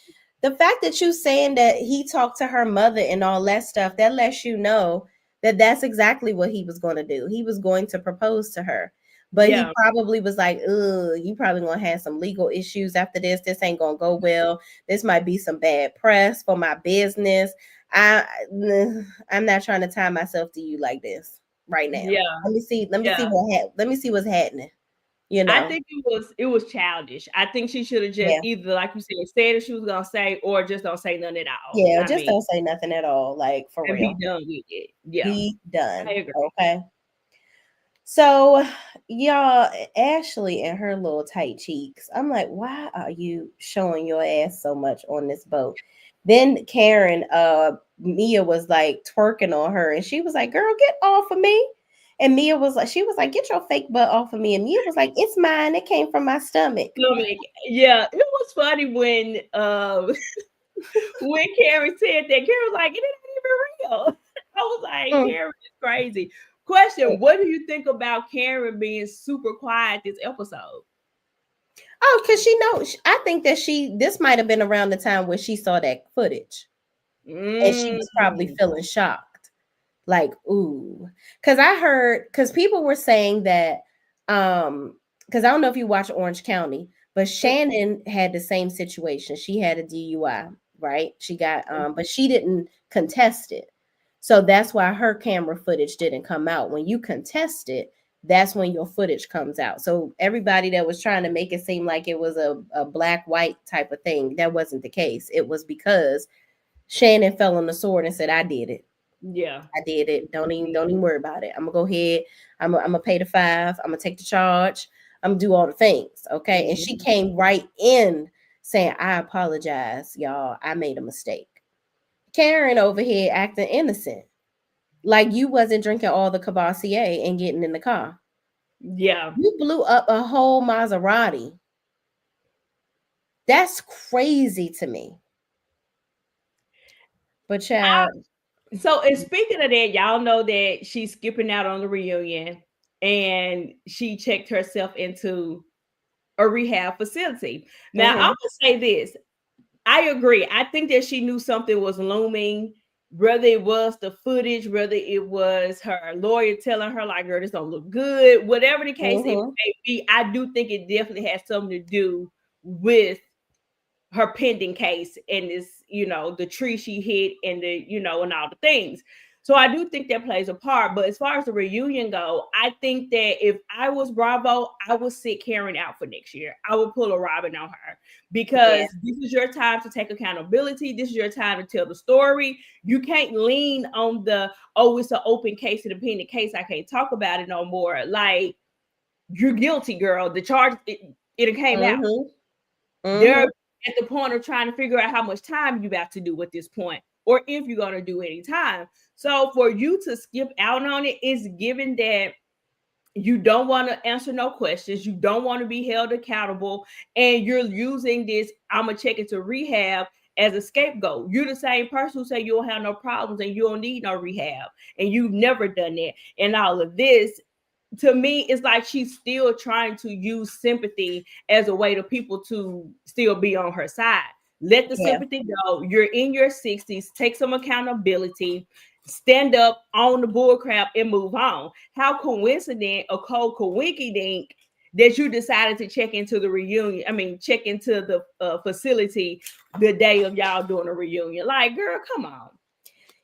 the fact that you saying that he talked to her mother and all that stuff, that lets you know that that's exactly what he was going to do. He was going to propose to her. But he Yeah. probably was like, "Ugh, you probably gonna have some legal issues after this. This ain't gonna go well. This might be some bad press for my business. I, I'm not trying to tie myself to you like this right now. Yeah. Let me see. Yeah. Let me see what's happening. You I know? think it was childish. I think she should have just Yeah. either, like you said what she was gonna say, or just don't say nothing at all. Yeah. I Just mean, don't say nothing at all. Like for and be real. done with it. Yeah. Be I done. agree. Okay. So, y'all, Ashley and her little tight cheeks. I'm like, why are you showing your ass so much on this boat? Then Karen, Mia was like twerking on her, and she was like, "Girl, get off of me." And Mia was like, she was like, "Get your fake butt off of me." And Mia was like, "It's mine. It came from my stomach." Stomach. Yeah, it was funny when Karen said that. Karen was like, "It ain't even real." I was like, Mm. "Karen is crazy." Question: what do you think about Karen being super quiet this episode? Oh, because she knows. I think that this might have been around the time where she saw that footage, and she was probably Mm. feeling shocked. Like, ooh, because people were saying that, because I don't know if you watch Orange County, but Shannon had the same situation. She had a DUI, right? She got but she didn't contest it. So that's why her camera footage didn't come out. When you contest it, that's when your footage comes out. So everybody that was trying to make it seem like it was a black white type of thing, that wasn't the case. It was because Shannon fell on the sword and said, "I did it. Yeah. I did it. Don't even worry about it. I'm gonna go ahead. I'm gonna pay the 5. I'm gonna take the charge. I'm gonna do all the things." Okay. And she Mhm. came right in saying, "I apologize, y'all. I made a mistake." Karen over here acting innocent. Like you wasn't drinking all the Cavassier and getting in the car. Yeah. You blew up a whole Maserati. That's crazy to me. But child, So, and speaking of that, y'all know that she's skipping out on the reunion and she checked herself into a rehab facility. Now, I'm mm-hmm, gonna say this. I agree. I think that she knew something was looming, whether it was the footage, whether it was her lawyer telling her, like, girl, this don't look good, whatever the case it mm-hmm, may be. I do think it definitely has something to do with her pending case and this, the tree she hit and and all the things. So I do think that plays a part. But as far as the reunion go, I think that if I was Bravo, I would sit Karen out for next year. I would pull a Robin on her yeah, because this is your time to take accountability. This is your time to tell the story. You can't lean on it's an open case, an pending case. I can't talk about it no more. Like, you're guilty, girl. The charge, it came out. mm-hmm, They're mm-hmm, at the point of trying to figure out how much time you got to do at this point, or if you're going to do any time. So for you to skip out on it is given that you don't want to answer no questions, you don't want to be held accountable, and you're using this "I'm gonna check into rehab" as a scapegoat. You're the same person who say you don't have no problems and you don't need no rehab, and you've never done that. And all of this, to me, it's like she's still trying to use sympathy as a way to people to still be on her side. Let the yeah, sympathy go. You're in your 60s. Take some accountability. Stand up on the bullcrap and move on. How coincident or coinkydink that you decided to check into the reunion. I mean, check into the facility the day of y'all doing a reunion. Like, girl, come on.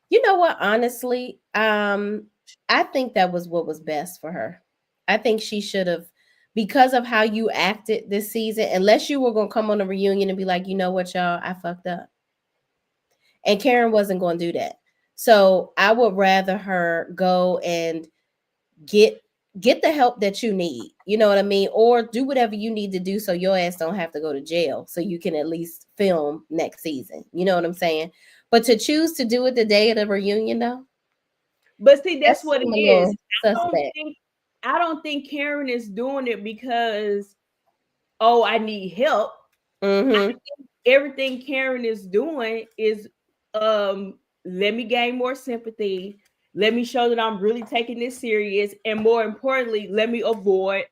You know what? Honestly, I think that was what was best for her. I think she should have, because of how you acted this season, unless you were gonna come on a reunion and be like, you know what, y'all, I fucked up. And Karen wasn't gonna do that. So I would rather her go and get get the help that you need. You know what I mean? Or do whatever you need to do so your ass don't have to go to jail. So you can at least film next season. You know what I'm saying? But to choose to do it the day of the reunion though, But see, that's that's what it a is. little I don't suspect. think I don't think Karen is doing it because, oh, I need help. I Mm-hmm. think everything Karen is doing is, let me gain more sympathy. Let me show that I'm really taking this serious, and more importantly, let me avoid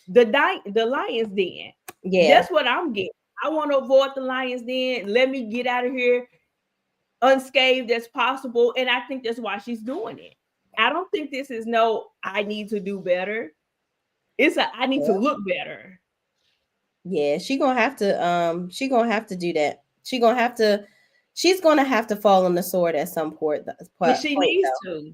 the lion's den. Yeah. That's what I'm getting. I want to avoid the lion's den. Let me get out of here unscathed as possible. And I think that's why she's doing it. I don't think this is no, I need to do better. It's a, I need to Yeah. look better. Yeah. She gonna have to do that. She's gonna have to fall on the sword at some And point she though. needs to.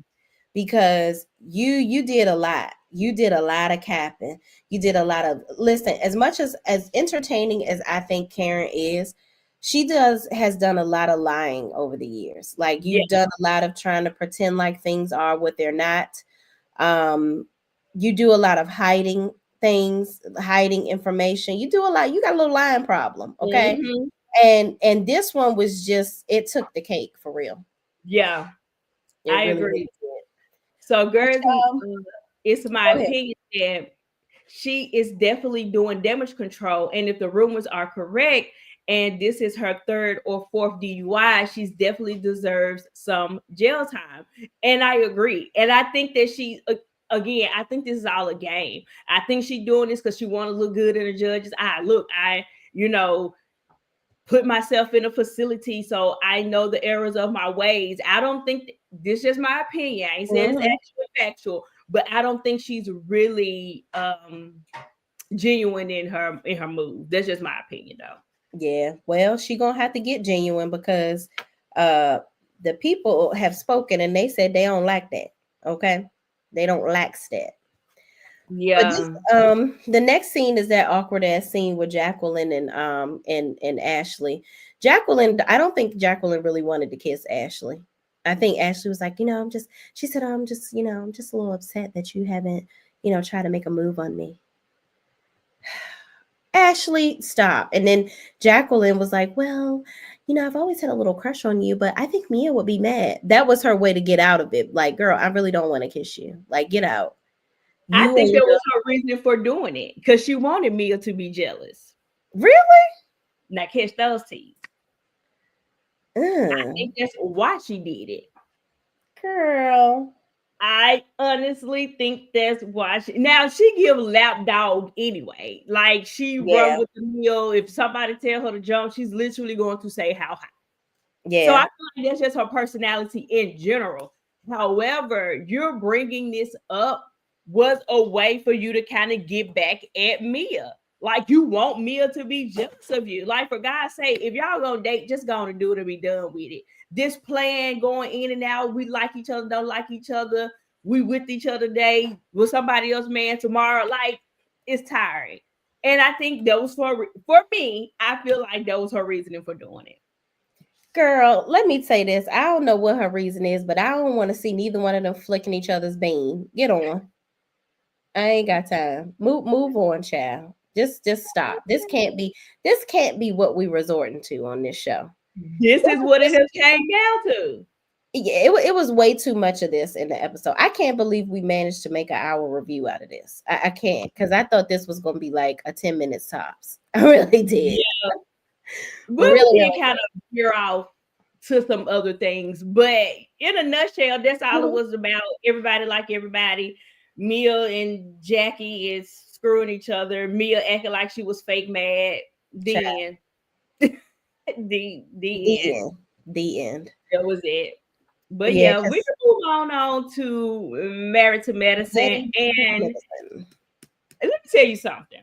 Because you did a lot. You did a lot of capping. You did a lot of listen, as much as entertaining as I think Karen is, she does has done a lot of lying over the years. Like Yeah. you've done a lot of trying to pretend like things are what they're not. Um You do a lot of hiding things, hiding information. You do a lot. You got a little lying problem, okay? Mhm. And this one was just, it took the cake for real. Yeah, It I really, agree. really did. So, But girls, it's my go ahead. opinion that she is definitely doing damage control. And if the rumors are correct, and this is her third or fourth DUI, she's definitely deserves some jail time. And I agree. And I think that again, I think this is all a game. I think she's doing this because she want to look good in the judge's eye. Look, you know, put myself in a facility so I know the errors of my ways. I don't think this is just my opinion. I ain't saying it's Mhm. actual factual, but I don't think she's really genuine in her move. That's just my opinion though. Yeah. Well, she gonna have to get genuine because uh the people have spoken and they said they don't like that. Okay. They don't like that. But this Yeah. the next scene is that awkward ass scene with Jacqueline and Ashley. Jacqueline, I don't think Jacqueline really wanted to kiss Ashley. I think Ashley was like, I'm just, she said, I'm just, I'm just a little upset that you haven't, tried to make a move on me. Ashley, stop. And then Jacqueline was like, well, I've always had a little crush on you, but I think Mia would be mad. That was her way to get out of it. Like, girl, I really don't want to kiss you. Like, get out. I You think and that your was her reason for doing it because she wanted Mia to be jealous. really? Now catch those teeth. I Mm, think that's why she did it. girl. I honestly think that's why now she give lap dog anyway. Like she run Yeah. with the meal. If somebody tell her to jump, she's literally going to say how high. So I Yeah. feel like that's just her personality in general. However, you're bringing this up was a way for you to kind of get back at Mia. Like you want Mia to be jealous of you. Like for God's sake, if y'all gonna date, just gonna do it and be done with it. This plan going in and out, we like each other, don't like each other, we with each other today, with somebody else man tomorrow. Like it's tiring. And I think that was for me, I feel like that was her reasoning for doing it. Girl, let me say this. I don't know what her reason is, but I don't want to see neither one of them flicking each other's bean. Get on. I ain't got time. Move on, child. Just stop. This can't be what we resorting to on this show. This is what it This- has came down to. yeah, it was way too much of this in the episode. I can't believe we managed to make an hour review out of this. I can't because I thought this was gonna be like a 10 minutes tops. I really did. Yeah, but Really, we did really kind of veer off to some other things. But in a nutshell, that's all it did. was about. Everybody like everybody. Mia and Jackie is screwing each other. Mia acting like she was fake mad. Child. The end. The The end. end. The end. That was it. But Yeah, yeah, we because can move on to Married to Medicine. Married to And Medicine. let me tell you something.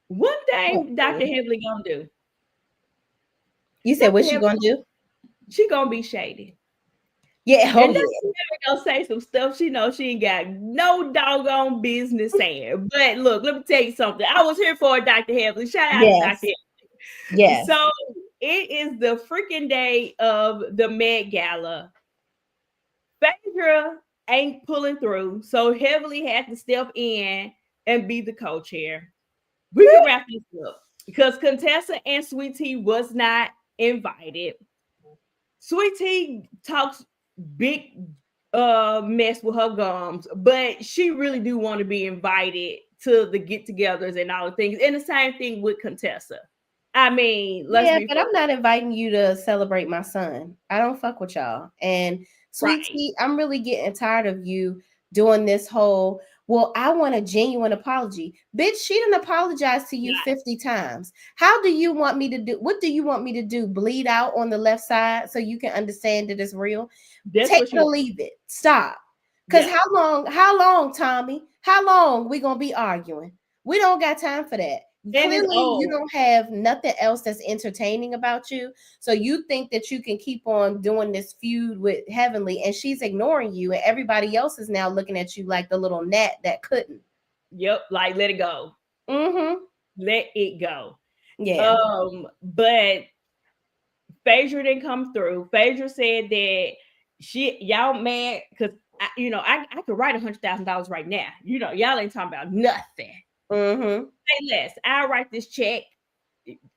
One Oh, thing Dr. Lord. Headley gonna do. You said Dr. what she Headley, gonna do? she gonna be shady. Yeah, oh And yeah. Dr. Headley gonna say some stuff she knows she ain't got no doggone business saying. But look, let me tell you something. I was here for it, Dr. Headley. Shout out to Dr. Yes. Headley. Yes. So it is the freaking day of the Met Gala. Phaedra ain't pulling through, so Heavily had to step in and be the co-chair. We can wrap this up because Contessa and Sweet Tea was not invited. Sweet Tea talks big mess with her gums, but she really do want to be invited to the get-togethers and all the things. And the same thing with Contessa. I mean, let's Yeah, be but for I'm not inviting you to celebrate my son. I don't fuck with y'all. And Sweet right. Tea, I'm really getting tired of you doing this whole, well, I want a genuine apology. Bitch, she didn't apologize to you 50 times. How do you want me to do? What do you want me to do? Bleed out on the left side so you can understand that it's real? That's Take what it she or wants. leave it. Stop. Because Yeah. how long, Tommy? How long we gonna be arguing? We don't got time for that. And it's Clearly, you old. don't have nothing else that's entertaining about you. So you think that you can keep on doing this feud with Heavenly, and she's ignoring you, and everybody else is now looking at you like the little gnat that couldn't. Yep. Like let it go. Mm-hmm. Let it go. Yeah. But Phaedra didn't come through. Phaedra said that y'all mad because I could write $100,000 right now. Y'all ain't talking about nothing. Mm-hmm. Say less. I'll write this check.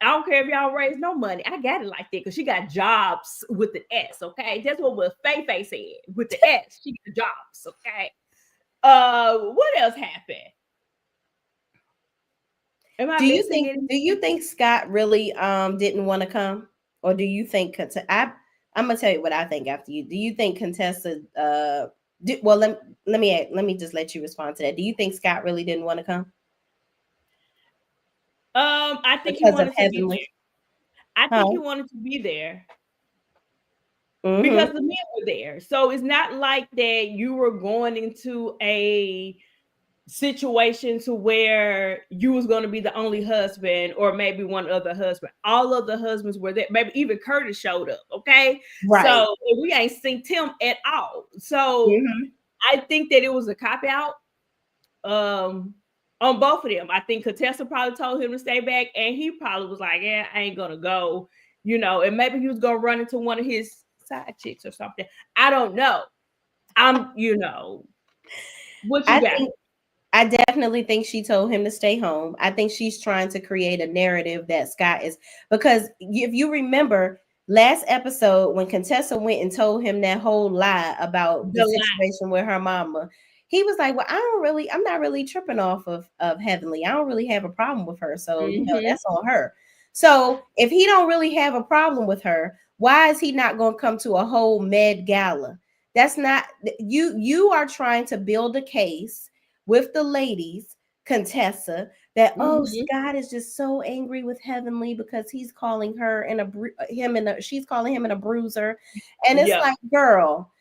I don't care if y'all raise no money. I got it like that because she got jobs with the S. Okay, that's what Faye said with the S. She got jobs. Okay. What else happened? Am I missing it? Do you think Scott really didn't want to come, or do you think I'm gonna tell you what I think after you. Do you think Contessa well, let me just let you respond to that. Do you think Scott really didn't want to come I think he because of wanted to be Heavenly? there. I Huh? think he wanted to be there because Mm-hmm. the men were there. So it's not like that you were going into a situation to where you was going to be the only husband or maybe one other husband. All of the husbands were there. Maybe even Curtis showed up. Okay. Right. So we ain't synced him at all. So Mm-hmm. I think that it was a cop out um on both of them. I think Contessa probably told him to stay back, and he probably was like, "Yeah, I ain't gonna go," and maybe he was gonna run into one of his side chicks or something. I don't know. What you I got? think I definitely think she told him to stay home. I think she's trying to create a narrative that Scott is, because if you remember last episode when Contessa went and told him that whole lie about the The lie. situation with her mama, he was like, "Well, I'm not really tripping off of Heavenly. I don't really have a problem with her. So, Mm-hmm. that's on her." So, if he don't really have a problem with her, why is he not going to come to a whole Med Gala? That's not you are trying to build a case with the ladies, Contessa, that Mm-hmm. Scott is just so angry with Heavenly because he's calling her and she's calling him in a bruiser, and it's Yep. like, girl,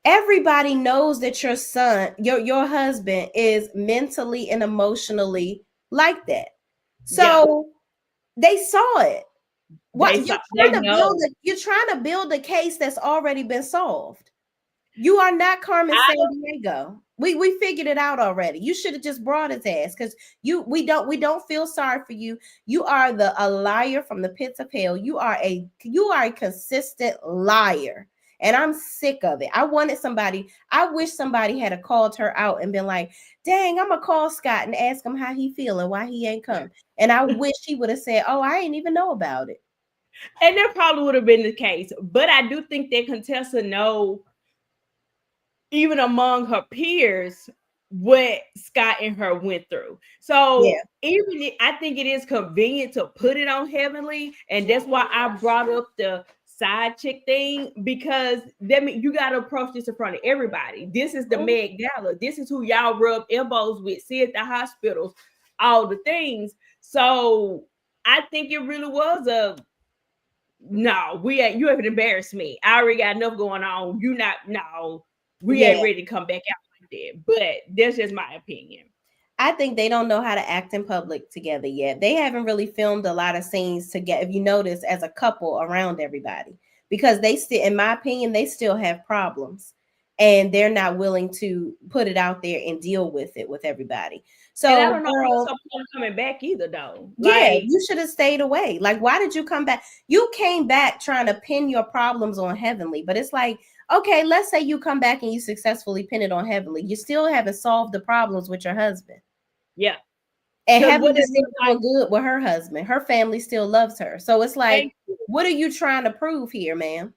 everybody knows that your son, your husband, is mentally and emotionally like that. Yep. So they saw it. What They saw. They know. you're trying to build a case that's already been solved. You are not Carmen I San Diego. We figured it out already. You should have just brought his ass because we don't feel sorry for you. You are a liar from the pits of hell. You are a consistent liar. And I'm sick of it. I wish somebody had called her out and been like, dang, I'm gonna call Scott and ask him how he feeling, why he ain't come. And I wish he would have said, oh, I ain't even know about it. and that probably would have been the case, but I do think that Contessa know, even among her peers, what Scott and her went through. Yeah. So I think it is convenient to put it on Heavenly, and that's why I brought up the side chick thing, because that means you got to approach this in front of everybody. This is the Meg Gala. This is who y'all rub elbows with, see at the hospitals, all the things. So I think it really was a no. You haven't embarrassed me. I already got enough going on. You not no. We Yeah. ain't ready to come back out like that. But that's just my opinion. I think they don't know how to act in public together yet. They haven't really filmed a lot of scenes together, if you notice, as a couple around everybody, because they still, in my opinion, they still have problems and they're not willing to put it out there and deal with it with everybody. And I So, don't know what's girl, up with coming back either, though. yeah, Like, you should have stayed away. Like, why did you come back? You came back trying to pin your problems on Heavenly, but it's like, okay, let's say you come back and you successfully pin it on Heavenly. You still haven't solved the problems with your husband. yeah. And Because what Heavenly's it still look like, doing good with her husband. Her family still loves her. So it's like, thank you. what are you trying to prove here, man?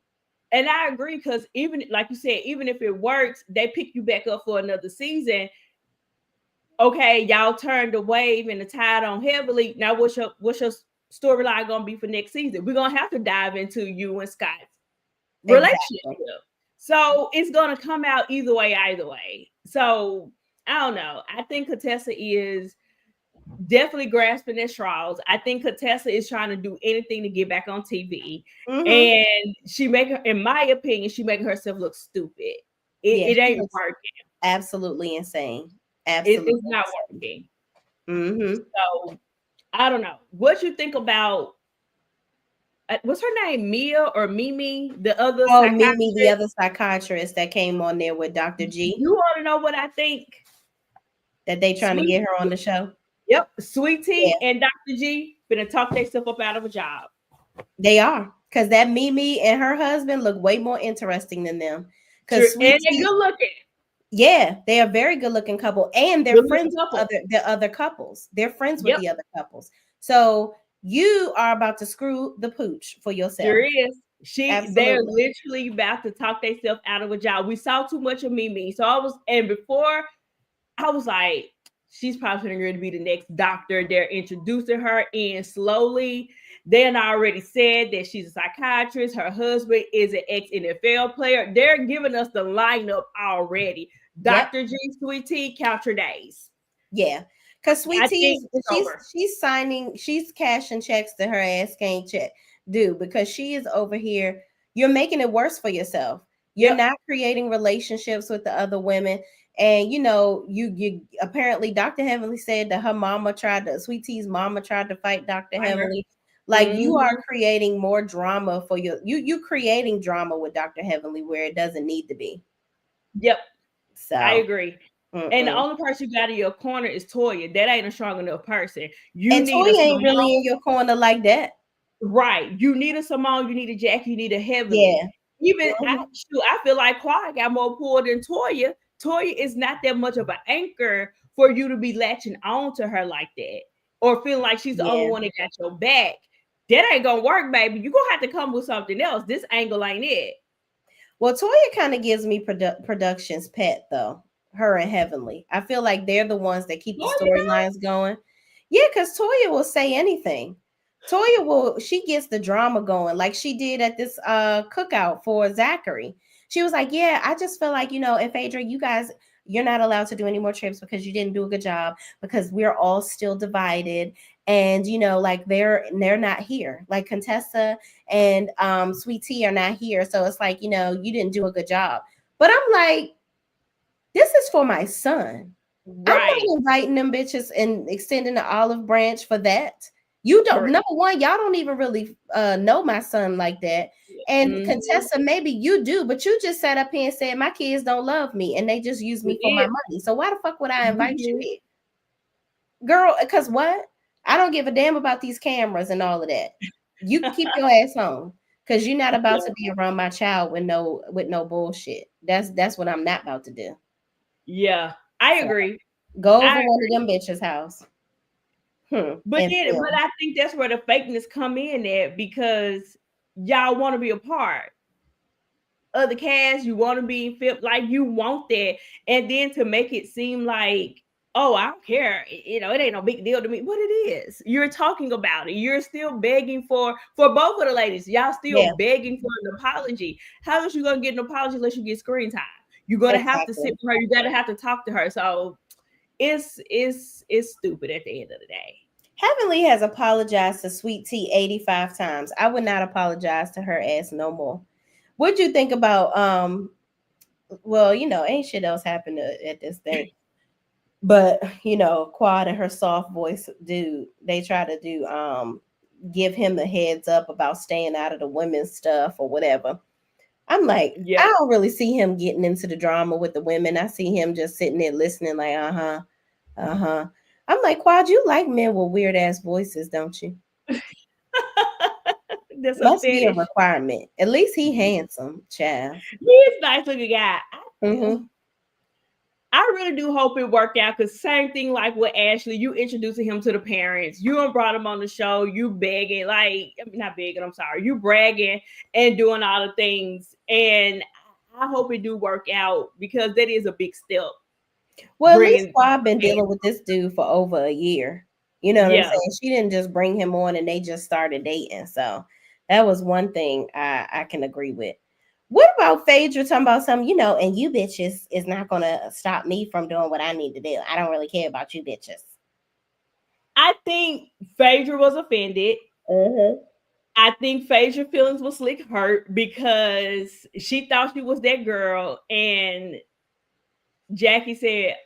And I agree, because even like you said, even if it works, they pick you back up for another season. Okay, y'all turned the wave and the tide on Heavily. Now what's your storyline gonna be for next season? We're gonna have to dive into you and Scott's Exactly. relationship. So it's gonna come out either way. So I don't know. I think Contessa is definitely grasping at straws. I think Contessa is trying to do anything to get back on TV. Mm-hmm. And in my opinion, she making herself look stupid. Yeah, It she ain't looks working. absolutely insane. Absolutely It's not insane. working. Mm-hmm. So I don't know. What you think about what's her name? Mia or Mimi, the other Oh, Mimi, the psychiatrist? other psychiatrist that came on there with Dr. G, You want to know what I think? that they trying to Sweet, get her on the show. yep, Sweet Yeah, Tea and Dr. G gonna talk themselves up out of a job. they are. Because that Mimi and her husband look way more interesting than them. True, Because Sweet and they Tea, good looking. Yeah, they are very good looking couple, and they're Good looking friends with couple. the other couples. They're friends with Yep, the other couples. So you are about to screw the pooch for sure yourself. is. They're Absolutely. literally about to talk themselves out of a job. We saw too much of Mimi. So and before I was like, she's probably going to be the next doctor. They're introducing her in slowly. Then I already said that she's a psychiatrist. Her husband is an ex NFL player. They're giving us the lineup already. Yep. Dr. G, Sweet Tea, count your days. Yeah. Cause Sweet I Tea think is it's over. she's cashing checks that her ass can't do because she is over here. You're making it worse for yourself. You're Yep. not creating relationships with the other women. And you apparently Dr. Heavenly said that Sweet Tea's mama tried to fight Dr. Find her. Heavenly. Like you are Mm-hmm. creating more drama for you creating drama with Dr. Heavenly where it doesn't need to be. Yep. I So agree. And the mm-mm. only person you got in your corner is Toya. That ain't a strong enough person. You And need a Toya ain't Simone. really in your corner like that. Right. You need a Simone, you need a Jackie, you need a Heavenly. Yeah. Even Mhm. I feel like Quad got more pull than Toya. Toya is not that much of an anchor for you to be latching on to her like that. Or feeling like she's the only Yeah. one that got your back. That ain't gonna work, baby. You're gonna have to come with something else. This angle ain't it. Well, Toya kind of gives me production's pet though. Her and Heavenly. I feel like they're the ones that keep the Toya does? storylines going. Yeah, because Toya will say anything. She gets the drama going like she did at this cookout for Zachary. She was like, yeah, I just feel like, and Phaedra, you're not allowed to do any more trips because you didn't do a good job because we're all still divided. And like they're not here. Like Contessa and Sweet Tea are not here. So it's like, you didn't do a good job. But I'm like, this is for my son. I'm Right. not inviting them bitches and extending the olive branch for that. You don't, Correct. number one, y'all don't even really know my son like that. And Mm-hmm. Contessa, maybe you do, but you just sat up here and said my kids don't love me and they just use You me for my did. money. So why the fuck would I You invite you did. here? Girl, because what? I don't give a damn about these cameras and all of that. You can keep your ass home because you're not about Yeah. to be around my child with no bullshit. That's what I'm not about to do. Yeah. I So agree. go over I one of them bitches' house. And but film. I think that's where the fakeness come in at because y'all want to be a part of the cast. You want to be fit, like you want that, and then to make it seem like, oh, I don't care. It ain't no big deal to me. But it is. You're talking about it. You're still begging for both of the ladies. Y'all still Yeah, begging for an apology. How is you gonna get an apology unless you get screen time? You're gonna have to sit exactly. with her. You gotta have to talk to her. So it's stupid at the end of the day. Heavenly has apologized to Sweet Tea 85 times. I would not apologize to her ass no more. What'd you think about well, ain't shit else happened at this thing. But Quad and her soft voice dude, they try to do give him the heads up about staying out of the women's stuff or whatever. I'm like, I Yeah. don't really see him getting into the drama with the women. I see him just sitting there listening, like, uh-huh, uh-huh. I'm like, Quad, you like men with weird ass voices, don't you? That's a Must be a fetish. requirement. At least he handsome, child. He's a nice looking guy. Mm-hmm. I really do hope it worked out because same thing like with Ashley, you introducing him to the parents, you done brought him on the show, you begging, like I mean, not begging, I'm sorry, you bragging and doing all the things, and I hope it do work out because that is a big step. Well, at least Bringing, Quad been dealing with this dude for over a year. You know what I'm yeah, saying? She didn't just bring him on and they just started dating. So that was one thing I can agree with. What about Phaedra talking about something, and you bitches is not gonna stop me from doing what I need to do. I don't really care about you bitches. I think Phaedra was offended. Mm-hmm. I think Phaedra feelings was slick hurt because she thought she was that girl, and Jackie said,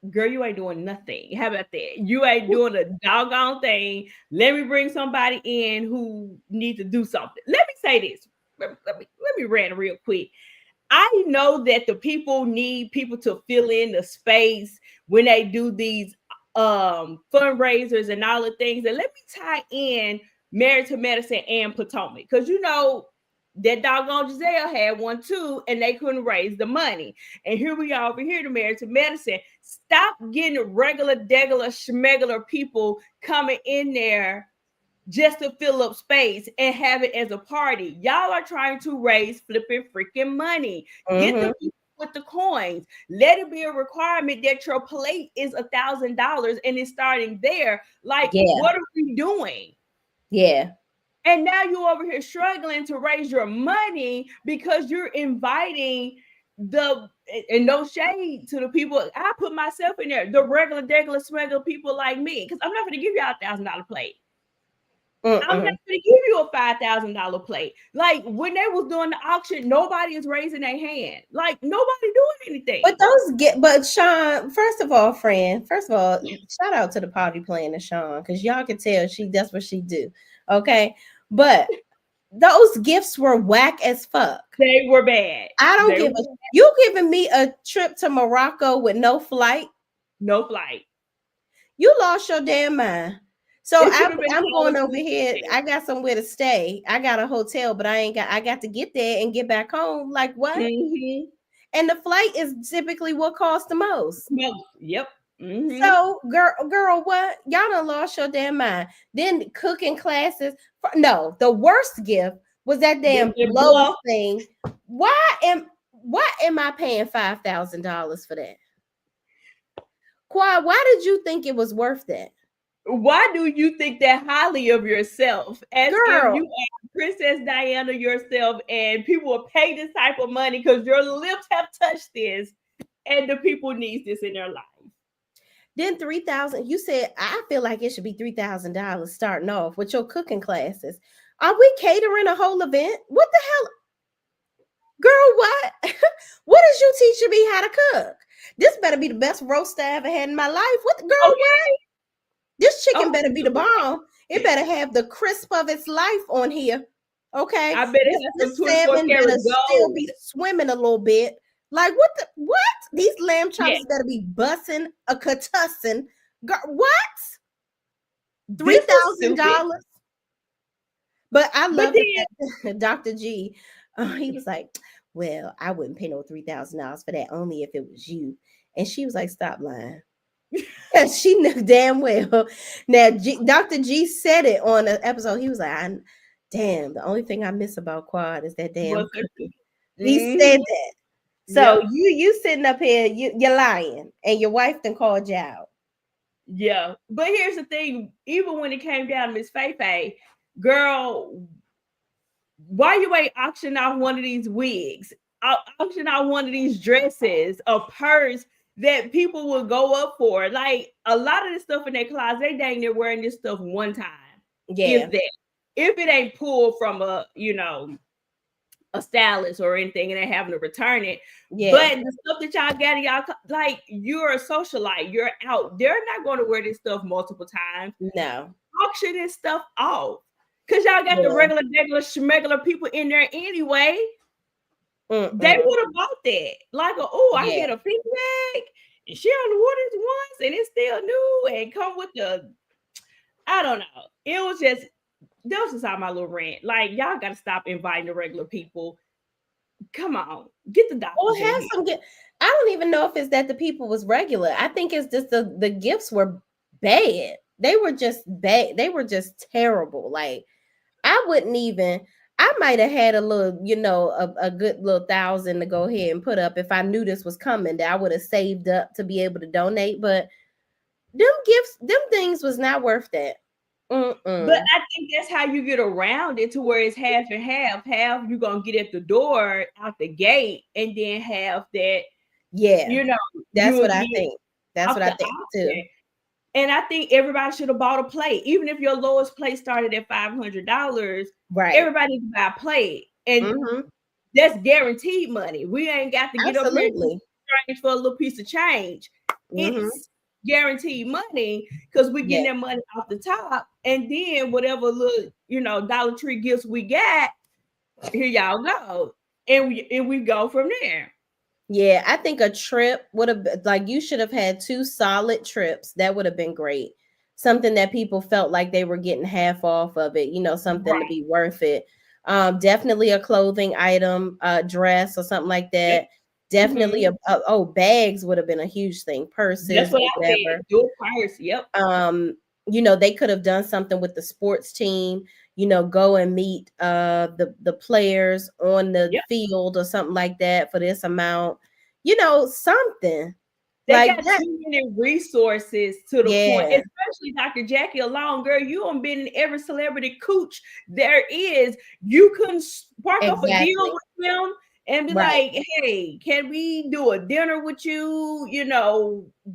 girl, you ain't doing nothing. How about that? You ain't doing a doggone thing. Let me bring somebody in who needs to do something. Let me say this. Let me rant real quick. I know that the people need people to fill in the space when they do these fundraisers and all the things. And let me tie in Married to Medicine and Potomac. Because that doggone Giselle had one too, and they couldn't raise the money. And here we are over here to Married to Medicine. Stop getting regular, degular, schmegular people coming in there just to fill up space and have it as a party. Y'all are trying to raise flipping freaking money. Get the people with the coins. Let it be a requirement that your plate is $1,000 and it's starting there. Like, what are we doing? Yeah. And now you over here struggling to raise your money because you're inviting and no shade to the people. I put myself in there, the regular, degular, smuggler people like me, because I'm not going to give y'all $1,000 plate. I'm not going to give you a $5,000 plate. Like when they was doing the auction, nobody is raising their hand. Like nobody doing anything. But Sean, first of all, shout out to the party planner, Sean, because y'all can tell that's what she do. Okay, but those gifts were whack as fuck. They were bad. I don't give a. You giving me a trip to Morocco with no flight? No flight. You lost your damn mind. So I'm going over here. I got somewhere to stay. I got a hotel, but I got to get there and get back home. Like what? Mm-hmm. And the flight is typically what costs the most. Yep. Mm-hmm. So, girl, what? Y'all done lost your damn mind. Then cooking classes. No, the worst gift was that damn blow thing. Why am I paying $5,000 for that? Quad, why did you think it was worth that? Why do you think that highly of yourself? As if you are Princess Diana yourself and people will pay this type of money because your lips have touched this and the people need this in their life. Then $3,000. You said I feel like it should be $3,000 starting off with your cooking classes. Are we catering a whole event? What the hell? Girl, what? What is you teaching me how to cook? This better be the best roast I ever had in my life. What, girl? What? This chicken better be the bomb. It better have the crisp of its life on here. Okay. I bet it has some salmon better still be swimming a little bit. Like what? These lamb chops better be bussing a catussin. What? $3,000. But I love it. Dr. G, he was like, well, I wouldn't pay no $3,000 for that, only if it was you. And she was like, stop lying. And she knew damn well. Now, Dr. G said it on an episode. He was like, damn, the only thing I miss about Quad is that damn cookie. He said that. So you sitting up here, you're lying, and your wife done called you out. Yeah, but here's the thing: even when it came down to Miss Faye, girl, why you ain't auction off one of these wigs, auction off one of these dresses, a purse that people will go up for? Like a lot of the stuff in their closet, they dang near wearing this stuff one time. Yeah, if it ain't pulled from a stylist or anything and they having to return it. Yeah. But the stuff that y'all got, y'all like, you're a socialite, you're out. They're not going to wear this stuff multiple times. No. Auction this stuff off. Because y'all got the regular schmegular people in there anyway. They would have bought that. Like, I get a pink bag and she on the waters once and it's still new and come with I don't know. It was just, that was just out my little rant. Like, y'all got to stop inviting the regular people. Come on, get the doctor. I don't even know if it's that the people was regular. I think it's just the gifts were bad. They were just bad. They were just terrible. Like, I might have had a little, a good little 1,000 to go ahead and put up if I knew this was coming, that I would have saved up to be able to donate. But them things was not worth that. But I think that's how you get around it to where it's half and half. Half you're gonna get at the door out the gate, and then half that. Yeah, that's what I think. That's what I think too. And I think everybody should have bought a plate, even if your lowest plate started at $500. Right, everybody can buy a plate, and that's guaranteed money. We ain't got to get up here and for a little piece of change. It's guaranteed money because we're getting that money off the top, and then whatever little Dollar Tree gifts we got, here y'all go, and we go from there. Yeah, I think a trip would have like, you should have had 2 solid trips. That would have been great. Something that people felt like they were getting half off of it, something to be worth it. Definitely a clothing item, dress or something like Yep. that. Definitely Mhm. oh, bags would have been a huge thing, That's purses what or I whatever. said. Do it first. Yep. um they could have done something with the sports team, go and meet the players on the Yep. field or something like that for this amount, something They like got that. too many resources to the point, Yeah, especially Dr. Jackie alone, girl. You done been in every celebrity cooch there is. You couldn't spark up a deal exactly. with them and be Right. like, hey, can we do a dinner with you?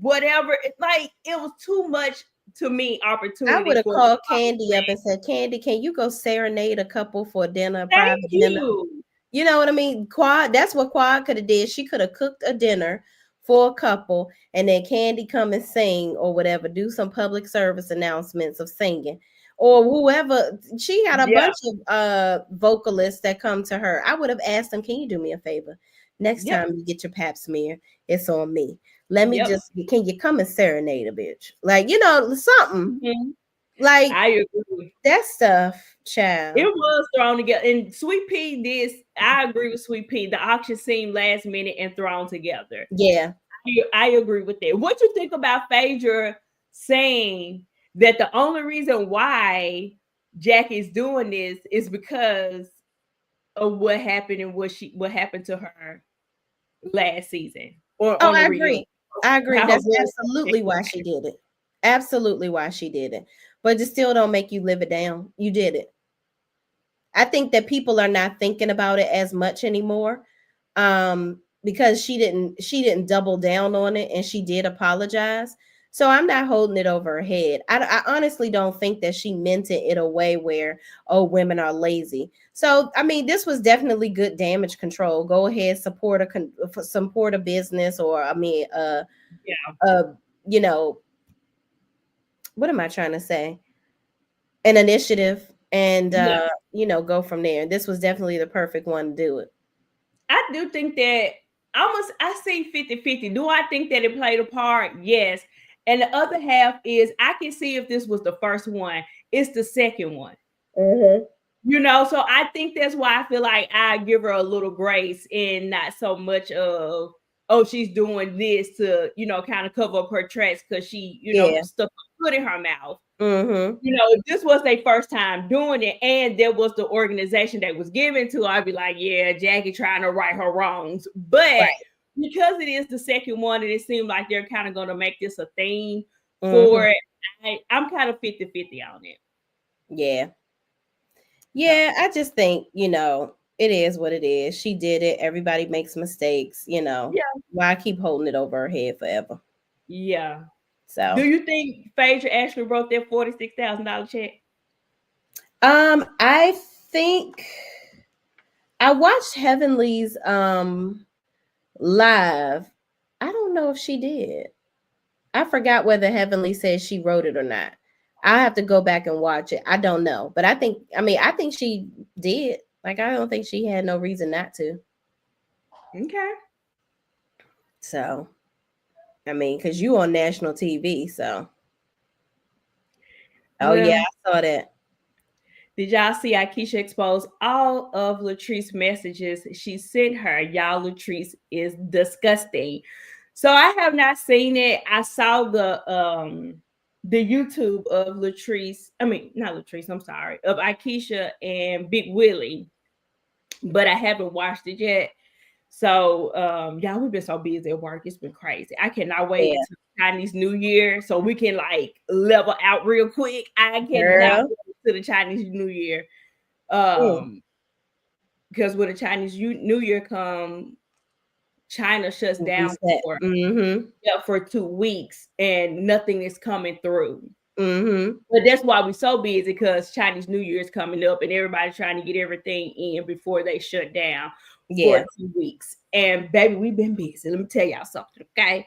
Whatever. It's like it was too much to me I would opportunity have for called Candy up and said, Candy, can you go serenade a couple for dinner, a thank private dinner? you. You know what I mean? Quad, that's what Quad could have did. She could have cooked a dinner for a couple and then Candy come and sing or whatever, do some public service announcements of singing. Or whoever, she had a Yeah. bunch of vocalists that come to her. I would have asked them, can you do me a favor? Next Yep. time you get your pap smear, it's on me. Let me Yep. just, can you come and serenade a bitch? Like, something Mhm. like I agree. that stuff, It child. was thrown together. And Sweet Pea, I agree with Sweet Pea. The auction seemed last minute and thrown together. Yeah. I agree with that. What you think about Phaedra saying that the only reason why Jackie's doing this is because of what happened and what happened to her last season or Oh, on the I reunion? agree. I agree. How her That's voice absolutely why she did it. Absolutely why she did it. But it still don't make you live it down. You did it. I think that people are not thinking about it as much anymore. Because she didn't double down on it and she did apologize. So I'm not holding it over her head. I honestly don't think that she meant it in a way where, oh, women are lazy. So I mean, this was definitely good damage control. Go ahead, support a business, or I mean, yeah. uh, you know, what am I trying to say? An initiative, and Yeah. go from there. This was definitely the perfect one to do it. I do think that I see 50-50. Do I think that it played a part? Yes. And the other half is I can see if this was the first one, it's the second one. Mm-hmm. So I think that's why I feel like I give her a little grace and not so much of, oh, she's doing this to, kind of cover up her tracks because she, Yeah. stuck a foot in her mouth. Mm-hmm. If this was their first time doing it and there was the organization that was given to her, I'd be like, yeah, Jackie trying to right her wrongs. But Right. because it is the second one and it seemed like they're kind of going to make this a theme Mm-hmm. for it, I'm kind of 50-50 on it. Yeah. So, Yeah, I just think, it is what it is. She did it. Everybody makes mistakes. yeah. Why keep holding it over her head forever? Yeah. Do So, you think Phaedra actually wrote that $46,000 check? I think I watched Heavenly's live. I don't know if she did. I forgot whether Heavenly said she wrote it or not. I have to go back and watch it. I don't know, but I think she did. Like, I don't think she had no reason not to. Okay. So, because you on national TV, so. Oh yeah, Well, I saw that. did y'all see Akeisha expose all of Latrice's messages she sent her? Y'all, Latrice is disgusting. So I have not seen it. I saw the YouTube of Latrice. I mean, not Latrice. I'm sorry, of Akeisha and Big Willie, but I haven't watched it yet. So y'all, we've been so busy at work. It's been crazy. I cannot wait Yeah, until Chinese New Year so we can like level out real quick. I cannot girl. wait to the Chinese New Year. Mm, Um, because when the Chinese New Year come, China shuts down reset. for Mm-hmm. 2 weeks and nothing is coming through. Mm-hmm. But that's why we're so busy because Chinese New Year is coming up and everybody's trying to get everything in before they shut down for Yeah. 2 weeks. And baby, we've been busy. Let me tell y'all something, okay?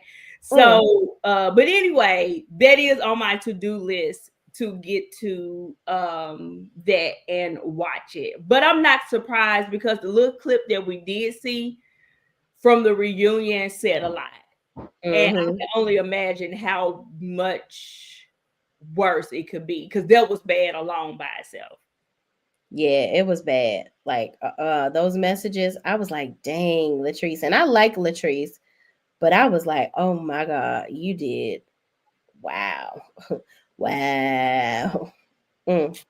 Mm. So, but anyway, that is on my to-do list to get to that and watch it. But I'm not surprised because the little clip that we did see from the reunion said a lot. And I Mm-hmm. can only imagine how much worse it could be because that was bad alone by itself. Yeah, it was bad. Like those messages, I was like, dang, Latrice. And I like Latrice, but I was like, oh my God, you did. Wow. Wow. Mm.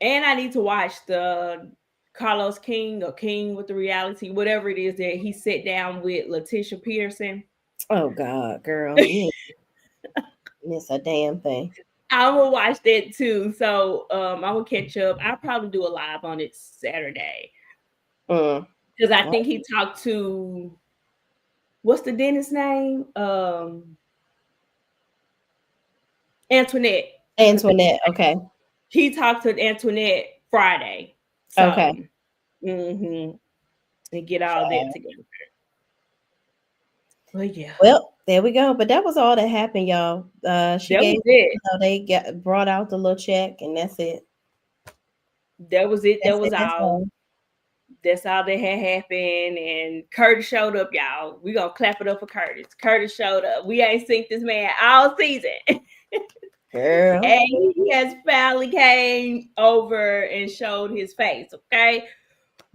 And I need to watch the Carlos King or King with the reality, whatever it is that he sat down with Letitia Pearson. Oh God, girl, you ain't miss a damn thing. I'm gonna watch that too. So I'm gonna catch up. I'll probably do a live on it Saturday. Mm. Because I think he talked to what's the dentist name? Antoinette. Antoinette. Okay. He talked to Antoinette Friday. So Okay. mm-hmm, and get all that together. But yeah. Well, there we go. But that was all that happened, y'all. She That gave, was it. they got brought out the little check, and that's it. That was it. That's That it. was That's all. all. That's all that had happened. And Curtis showed up, y'all. We gonna clap it up for Curtis. Curtis showed up. We ain't seen this man all season. Girl. And he has finally came over and showed his face. Okay.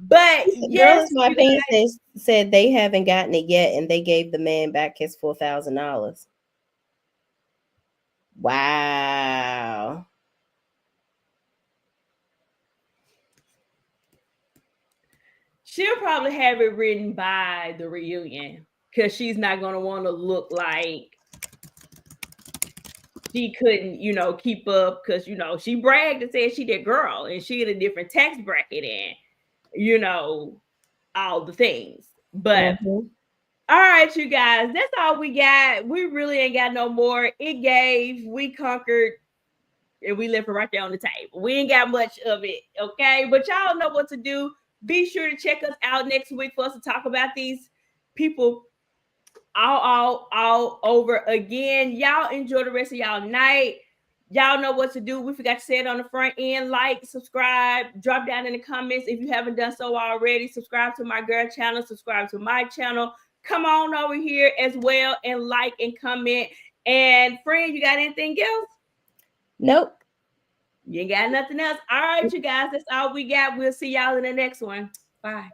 But Girl, yes, it's my you thing guys, said they haven't gotten it yet, and they gave the man back his $4,000. Wow. she'll probably have it written by the reunion because she's not gonna want to look like she couldn't, keep up because she bragged and said she did girl and she in a different tax bracket and all the things. But Mm-hmm. all right, you guys, that's all we got. We really ain't got no more. It gave, we conquered, and we left it right there on the table. We ain't got much of it, okay? But y'all know what to do. Be sure to check us out next week for us to talk about these people all over again. Y'all enjoy the rest of y'all night. Y'all know what to do. We forgot to say it on the front end. Like, subscribe, drop down in the comments if you haven't done so already. Subscribe to my girl channel, subscribe to my channel. Come on over here as well and like and comment. And friend, you got anything else? Nope. You ain't got nothing else. All right, you guys, that's all we got. We'll see y'all in the next one. Bye.